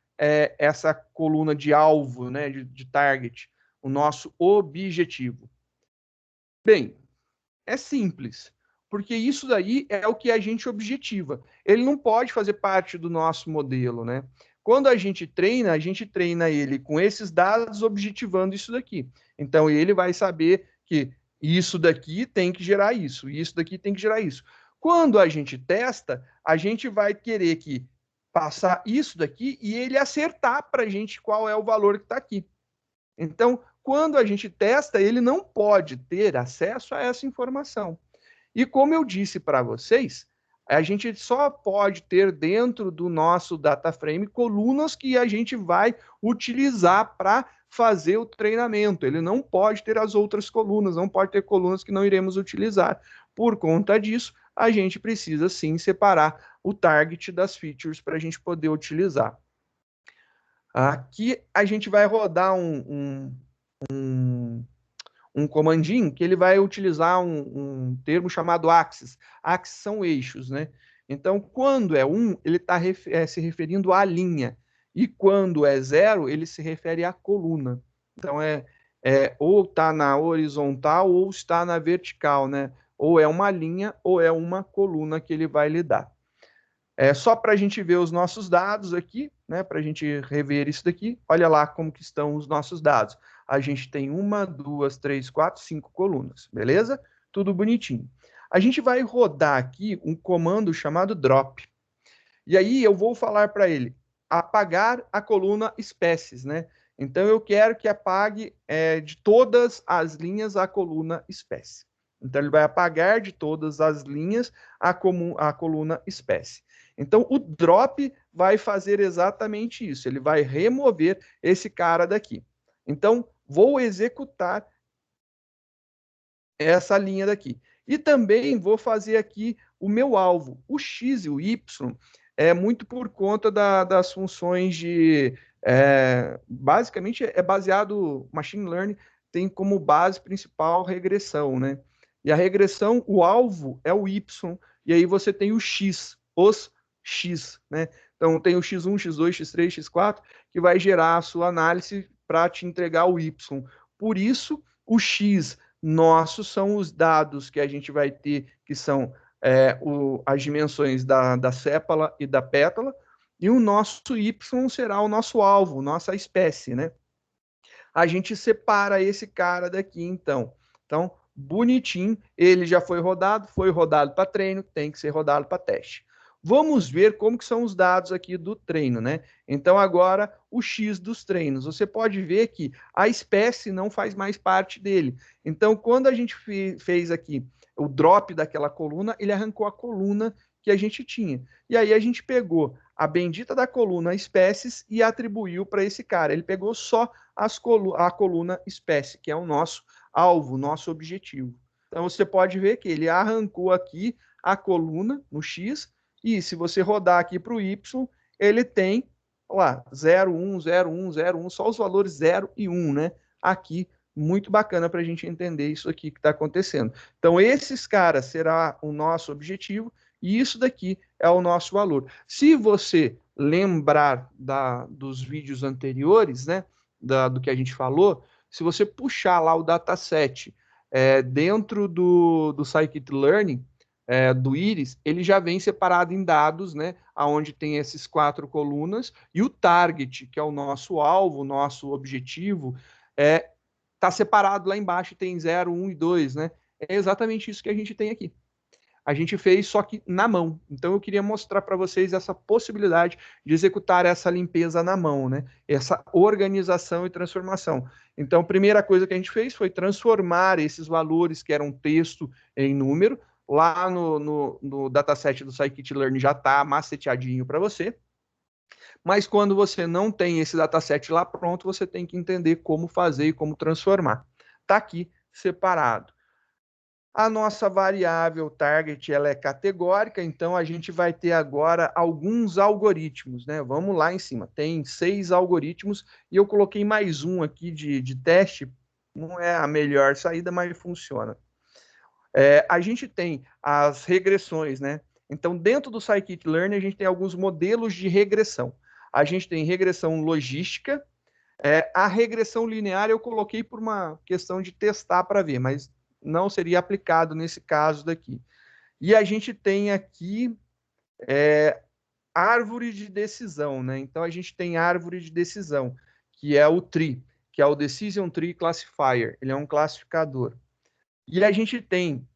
essa coluna de alvo, né, de target, o nosso objetivo? Bem, é simples, porque isso daí é o que a gente objetiva. Ele não pode fazer parte do nosso modelo, né? Quando a gente treina ele com esses dados objetivando isso daqui. Então ele vai saber que isso daqui tem que gerar isso, e isso daqui tem que gerar isso. Quando a gente testa, a gente vai querer que passar isso daqui e ele acertar para a gente qual é o valor que está aqui. Então, quando a gente testa, ele não pode ter acesso a essa informação. E como eu disse para vocês, a gente só pode ter dentro do nosso data frame colunas que a gente vai utilizar para fazer o treinamento. Ele não pode ter as outras colunas, não pode ter colunas que não iremos utilizar. Por conta disso, a gente precisa sim separar o target das features para a gente poder utilizar. Aqui a gente vai rodar um comandinho que ele vai utilizar um termo chamado axis. Axis são eixos, né? Então, quando é 1, ele está se referindo à linha. E quando é 0, ele se refere à coluna. Então, ou está na horizontal ou está na vertical, né? Ou é uma linha ou é uma coluna que ele vai lhe dar. Só para a gente ver os nossos dados aqui, né? Para a gente rever isso daqui, olha lá como que estão os nossos dados. A gente tem 1, 2, 3, 4, 5 colunas, beleza? Tudo bonitinho. A gente vai rodar aqui um comando chamado drop. E aí eu vou falar para ele apagar a coluna espécies, né? Então eu quero que apague de todas as linhas a coluna espécie. Então ele vai apagar de todas as linhas a coluna espécie. Então o drop vai fazer exatamente isso. Ele vai remover esse cara daqui. Então vou executar essa linha daqui. E também vou fazer aqui o meu alvo, o X e o Y, muito por conta das funções de... basicamente é baseado, machine learning tem como base principal regressão, né? E a regressão, o alvo é o Y, e aí você tem o X, os X, né? Então tem o X1, X2, X3, X4, que vai gerar a sua análise para te entregar o Y. Por isso, o X nossos são os dados que a gente vai ter, que são as dimensões da sépala e da pétala, e o nosso Y será o nosso alvo, nossa espécie, né? A gente separa esse cara daqui, então. Então, bonitinho, ele já foi rodado para treino, tem que ser rodado para teste. Vamos ver como que são os dados aqui do treino, né? Então, agora, o X dos treinos. Você pode ver que a espécie não faz mais parte dele. Então, quando a gente fez aqui o drop daquela coluna, ele arrancou a coluna que a gente tinha. E aí a gente pegou a bendita da coluna espécies e atribuiu para esse cara. Ele pegou só a coluna espécie, que é o nosso alvo, nosso objetivo. Então, você pode ver que ele arrancou aqui a coluna no X, e se você rodar aqui para o Y, ele tem lá 0, 1, 0, 1, 0, 1, só os valores 0 e 1, né? Aqui, muito bacana para a gente entender isso aqui que está acontecendo. Então, esses caras será o nosso objetivo, e isso daqui é o nosso valor. Se você lembrar dos vídeos anteriores, né, do que a gente falou, se você puxar lá o dataset dentro do Scikit-Learn, do Iris, ele já vem separado em dados, né, aonde tem esses 4 colunas, e o target, que é o nosso alvo, o nosso objetivo, está separado lá embaixo, tem 0, 1 e 2, né? É exatamente isso que a gente tem aqui. A gente fez só que na mão. Então eu queria mostrar para vocês essa possibilidade de executar essa limpeza na mão, né? Essa organização e transformação. Então, a primeira coisa que a gente fez foi transformar esses valores que eram texto em número. Lá no dataset do Scikit-Learn já está maceteadinho para você. Mas quando você não tem esse dataset lá pronto, você tem que entender como fazer e como transformar. Está aqui separado. A nossa variável target ela é categórica, então a gente vai ter agora alguns algoritmos, né? Vamos lá em cima. Tem 6 algoritmos e eu coloquei mais um aqui de teste. Não é a melhor saída, mas funciona. A gente tem as regressões, né? Então, dentro do Scikit-Learn, a gente tem alguns modelos de regressão. A gente tem regressão logística. A regressão linear eu coloquei por uma questão de testar para ver, mas não seria aplicado nesse caso daqui. E a gente tem aqui árvore de decisão, né? Então a gente tem árvore de decisão, que é o tree, que é o Decision Tree Classifier. Ele é um classificador. E a gente tem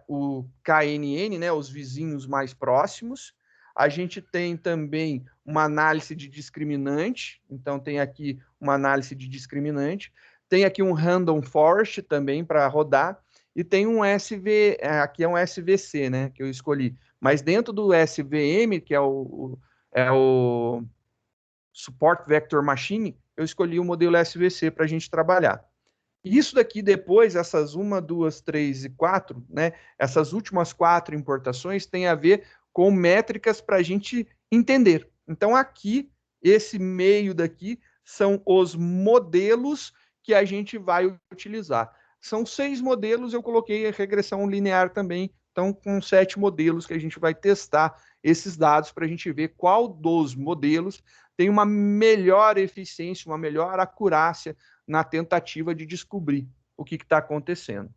o KNN, né? Os vizinhos mais próximos. A gente tem também uma análise de discriminante. Então tem aqui uma análise de discriminante. Tem aqui um Random Forest também para rodar. E tem um aqui é um SVC, né? Que eu escolhi. Mas dentro do SVM, que é o Support Vector Machine, eu escolhi o modelo SVC para a gente trabalhar. Isso daqui depois, essas 1, 2, 3 e 4, né? Essas últimas 4 importações têm a ver com métricas para a gente entender. Então, aqui, esse meio daqui são os modelos que a gente vai utilizar. São 6 modelos, eu coloquei a regressão linear também, então com 7 modelos que a gente vai testar esses dados para a gente ver qual dos modelos tem uma melhor eficiência, uma melhor acurácia na tentativa de descobrir o que está acontecendo.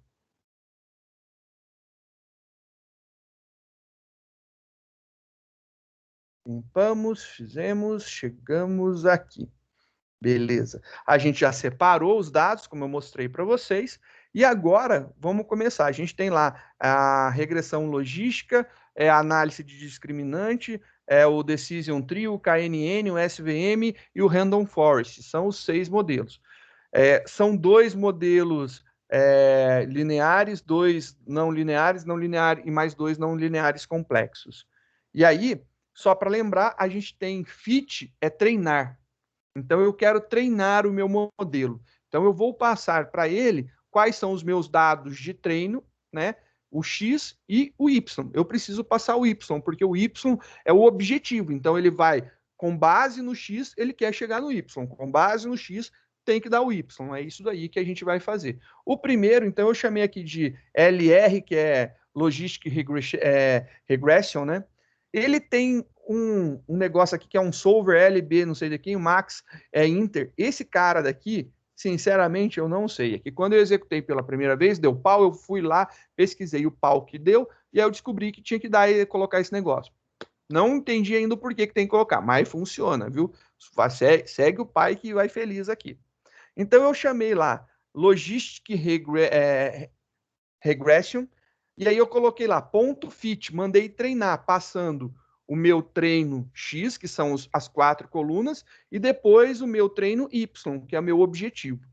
Limpamos, fizemos, chegamos aqui. Beleza. A gente já separou os dados, como eu mostrei para vocês, e agora vamos começar. A gente tem lá a regressão logística, a análise de discriminante, o Decision Tree, o KNN, o SVM e o Random Forest. São os 6 modelos. São 2 modelos lineares, 2 não lineares e mais 2 não lineares complexos. E aí, só para lembrar, a gente tem fit, treinar. Então, eu quero treinar o meu modelo. Então, eu vou passar para ele quais são os meus dados de treino, né? O X e o Y. Eu preciso passar o Y, porque o Y é o objetivo. Então, ele vai, com base no X, ele quer chegar no Y. Com base no X, tem que dar o Y. É isso daí que a gente vai fazer. O primeiro, então, eu chamei aqui de LR, que é Logistic Regression, né? Ele tem um negócio aqui que é um solver LB, não sei de quem, o Max Inter. Esse cara daqui, sinceramente, eu não sei. É que quando eu executei pela primeira vez, deu pau, eu fui lá, pesquisei o pau que deu, e aí eu descobri que tinha que dar e colocar esse negócio. Não entendi ainda o porquê que tem que colocar, mas funciona, viu? Segue o pai que vai feliz aqui. Então eu chamei lá Logistic Regression, e aí eu coloquei lá ponto fit, mandei treinar, passando o meu treino X, que são as 4 colunas, e depois o meu treino Y, que é o meu objetivo.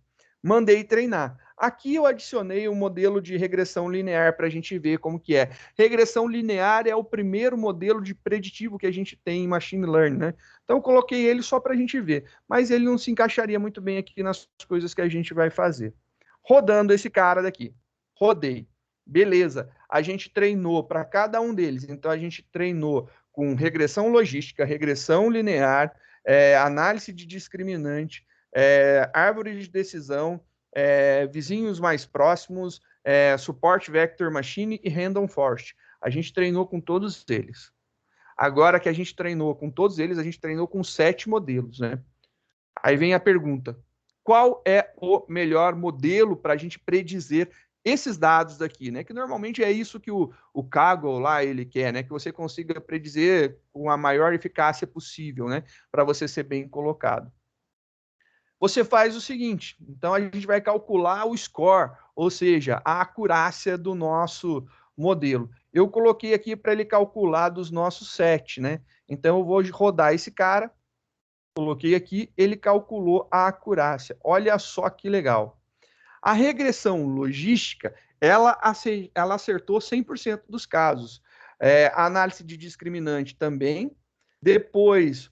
Mandei treinar. Aqui eu adicionei um modelo de regressão linear para a gente ver como que é. Regressão linear é o primeiro modelo de preditivo que a gente tem em Machine Learning, né? Então eu coloquei ele só para a gente ver, mas ele não se encaixaria muito bem aqui nas coisas que a gente vai fazer. Rodando esse cara daqui. Rodei. Beleza. A gente treinou para cada um deles. Então a gente treinou com regressão logística, regressão linear, análise de discriminante, árvore de decisão, vizinhos mais próximos, suporte vector machine e random forest. A gente treinou com todos eles. Agora que a gente treinou com todos eles, a gente treinou com 7 modelos, né? Aí vem a pergunta: qual é o melhor modelo para a gente predizer esses dados daqui, né? Que normalmente é isso que o Kaggle lá ele quer, né? Que você consiga predizer com a maior eficácia possível, né? Para você ser bem colocado. Você faz o seguinte, então a gente vai calcular o score, ou seja, a acurácia do nosso modelo. Eu coloquei aqui para ele calcular dos nossos 7, né? Então eu vou rodar esse cara, coloquei aqui, ele calculou a acurácia. Olha só que legal. A regressão logística, ela acertou 100% dos casos. A análise de discriminante também. Depois,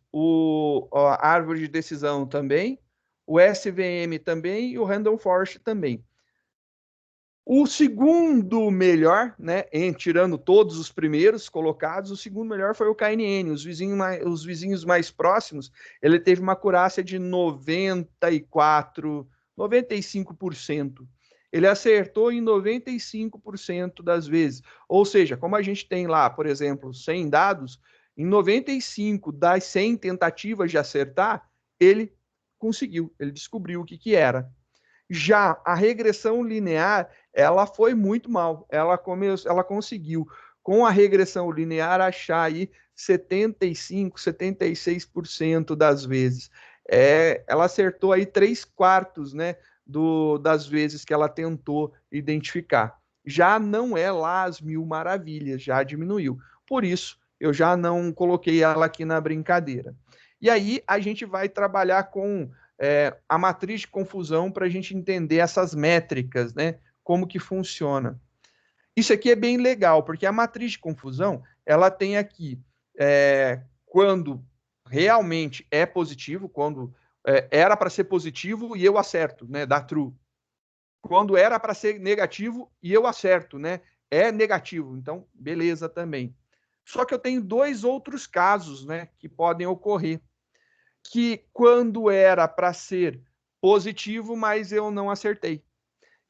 a árvore de decisão também. O SVM também e o Random Forest também. O segundo melhor, né, tirando todos os primeiros colocados, o segundo melhor foi o KNN. Os vizinhos mais próximos, ele teve uma acurácia de 94, 95%. Ele acertou em 95% das vezes. Ou seja, como a gente tem lá, por exemplo, 100 dados, em 95 das 100 tentativas de acertar, ele conseguiu, ele descobriu o que era. Já a regressão linear, ela foi muito mal. Ela conseguiu, com a regressão linear, achar aí 75, 76% das vezes. Ela acertou aí 3/4, né, das vezes que ela tentou identificar. Já não é lá as 1000 maravilhas, já diminuiu. Por isso, eu já não coloquei ela aqui na brincadeira. E aí a gente vai trabalhar com a matriz de confusão para a gente entender essas métricas, né? Como que funciona. Isso aqui é bem legal, porque a matriz de confusão, ela tem aqui quando realmente é positivo, quando era para ser positivo e eu acerto, né? Dá true. Quando era para ser negativo e eu acerto, né? É negativo, então beleza também. Só que eu tenho 2 outros casos, né? Que podem ocorrer. Que quando era para ser positivo, mas eu não acertei.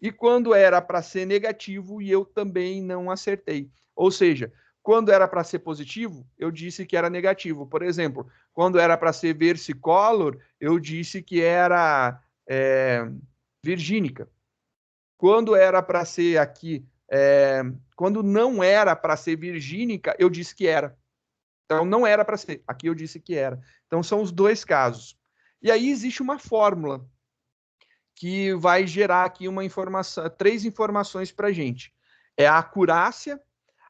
E quando era para ser negativo e eu também não acertei. Ou seja, quando era para ser positivo, eu disse que era negativo. Por exemplo, quando era para ser versicolor, eu disse que era virgínica. Quando era para ser aqui, quando não era para ser virgínica, eu disse que era. Então, não era para ser. Aqui eu disse que era. Então, são os 2 casos. E aí existe uma fórmula que vai gerar aqui 3 informações para a gente. É a acurácia,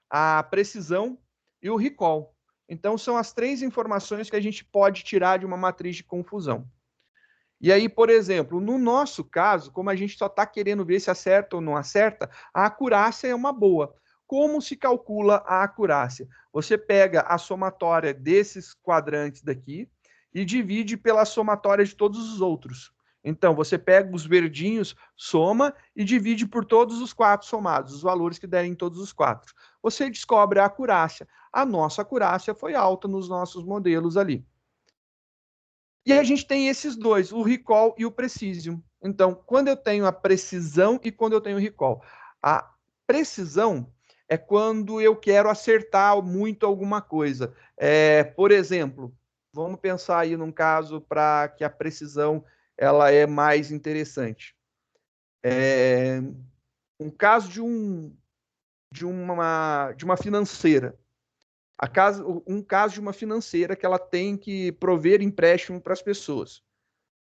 a precisão e o recall. Então, são as 3 informações que a gente pode tirar de uma matriz de confusão. E aí, por exemplo, no nosso caso, como a gente só está querendo ver se acerta ou não acerta, a acurácia é uma boa. Como se calcula a acurácia? Você pega a somatória desses quadrantes daqui e divide pela somatória de todos os outros. Então, você pega os verdinhos, soma e divide por todos os 4 somados, os valores que derem em todos os 4. Você descobre a acurácia. A nossa acurácia foi alta nos nossos modelos ali. E a gente tem esses 2, o recall e o precision. Então, quando eu tenho a precisão e quando eu tenho o recall. A precisão é quando eu quero acertar muito alguma coisa. Por exemplo, vamos pensar aí num caso para que a precisão ela é mais interessante. Um caso de uma financeira. Um caso de uma financeira que ela tem que prover empréstimo para as pessoas.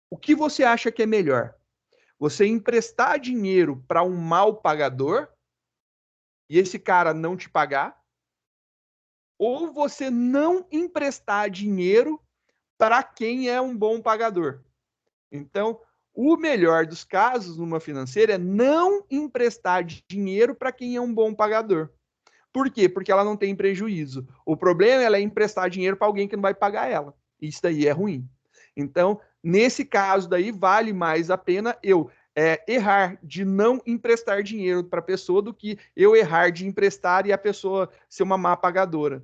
O que você acha que é melhor? Você emprestar dinheiro para um mal pagador e esse cara não te pagar? ou você não emprestar dinheiro para quem é um bom pagador. Então, o melhor dos casos numa financeira é não emprestar dinheiro para quem é um bom pagador. Por quê? Porque ela não tem prejuízo. O problema é emprestar dinheiro para alguém que não vai pagar ela. Isso daí é ruim. Então, nesse caso daí, vale mais a pena eu errar de não emprestar dinheiro para a pessoa do que eu errar de emprestar e a pessoa ser uma má pagadora.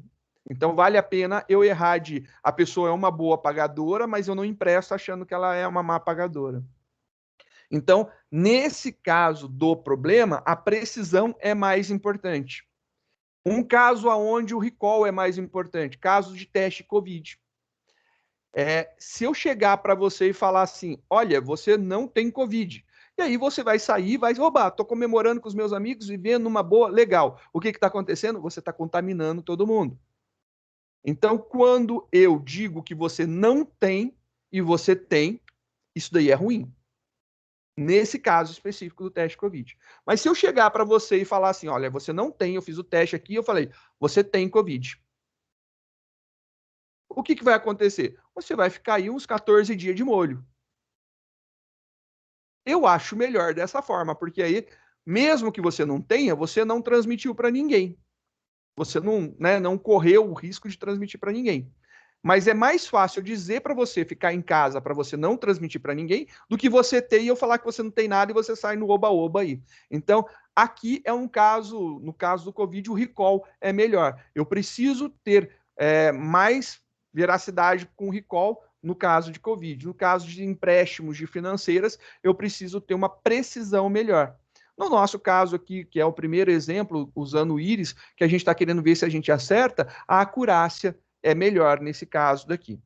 Então, vale a pena eu errar de a pessoa é uma boa pagadora, mas eu não empresto achando que ela é uma má pagadora. Então, nesse caso do problema, a precisão é mais importante. Um caso onde o recall é mais importante, caso de teste COVID. Se eu chegar para você e falar assim, olha, você não tem COVID, e aí você vai sair e vai roubar. Estou comemorando com os meus amigos, vivendo numa boa, legal. O que está acontecendo? Você está contaminando todo mundo. Então, quando eu digo que você não tem e você tem, isso daí é ruim. Nesse caso específico do teste COVID. Mas se eu chegar para você e falar assim, olha, você não tem, eu fiz o teste aqui, eu falei, você tem COVID. O que vai acontecer? Você vai ficar aí uns 14 dias de molho. Eu acho melhor dessa forma, porque aí, mesmo que você não tenha, você não transmitiu para ninguém. Você não correu o risco de transmitir para ninguém. Mas é mais fácil dizer para você ficar em casa para você não transmitir para ninguém do que você ter e eu falar que você não tem nada e você sai no oba-oba aí. Então, aqui é um caso, no caso do Covid, o recall é melhor. Eu preciso ter mais veracidade com o recall no caso de Covid. No caso de empréstimos de financeiras, eu preciso ter uma precisão melhor. No nosso caso aqui, que é o primeiro exemplo, usando o íris, que a gente está querendo ver se a gente acerta, a acurácia é melhor nesse caso daqui.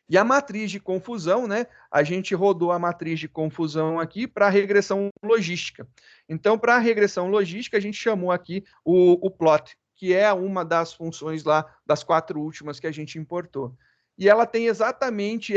E a matriz de confusão, né? A gente rodou a matriz de confusão aqui para a regressão logística. Então, para a regressão logística, a gente chamou aqui o plot, que é uma das funções lá, das 4 últimas que a gente importou. E ela tem exatamente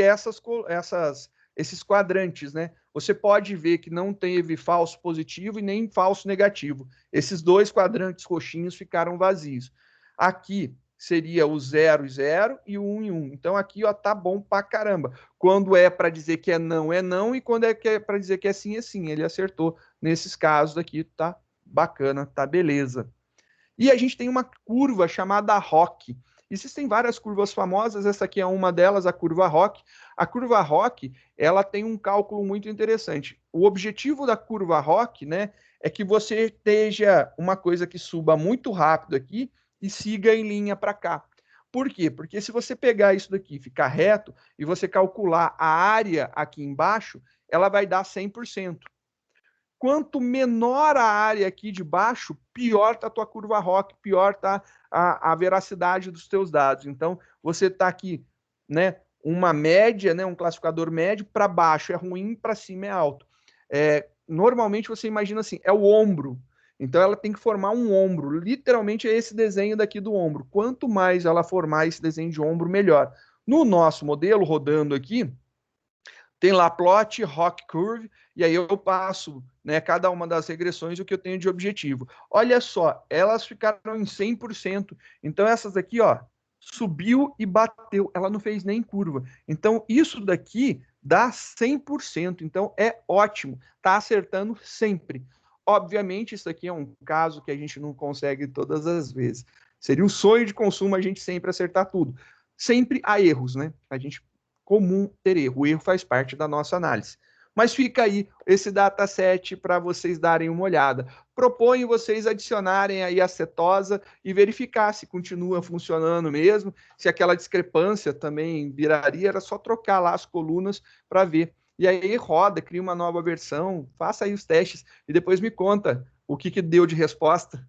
esses quadrantes, né? Você pode ver que não teve falso positivo e nem falso negativo. Esses 2 quadrantes roxinhos ficaram vazios. Aqui seria o 0 e 0 e o 1 e 1. Então aqui, ó, tá bom pra caramba. Quando é para dizer que é não, e quando é para dizer que é sim, é sim. Ele acertou nesses casos aqui, tá bacana, tá beleza. E a gente tem uma curva chamada ROC. Existem várias curvas famosas, essa aqui é uma delas, a curva ROC. A curva ROC, ela tem um cálculo muito interessante. O objetivo da curva ROC, né, é que você esteja uma coisa que suba muito rápido aqui e siga em linha para cá. Por quê? Porque se você pegar isso daqui, ficar reto, e você calcular a área aqui embaixo, ela vai dar 100%. Quanto menor a área aqui de baixo, pior está a tua curva ROC, pior está a veracidade dos teus dados. Então, você está aqui, né, uma média, né, um classificador médio, para baixo é ruim, para cima é alto. Normalmente você imagina assim, é o ombro. Então, ela tem que formar um ombro. Literalmente é esse desenho daqui do ombro. Quanto mais ela formar esse desenho de ombro, melhor. No nosso modelo, rodando aqui, tem lá plot, ROC curve, e aí eu passo, né, cada uma das regressões o que eu tenho de objetivo. Olha só, elas ficaram em 100%. Então essas aqui, ó, subiu e bateu, ela não fez nem curva. Então isso daqui dá 100%, então é ótimo, tá acertando sempre. Obviamente isso aqui é um caso que a gente não consegue todas as vezes. Seria um sonho de consumo a gente sempre acertar tudo. Sempre há erros, né? A gente comum ter erro. O erro faz parte da nossa análise. Mas fica aí esse dataset para vocês darem uma olhada. Proponho vocês adicionarem aí a cetosa e verificar se continua funcionando mesmo, se aquela discrepância também viraria, era só trocar lá as colunas para ver. E aí roda, cria uma nova versão, faça aí os testes e depois me conta o que deu de resposta.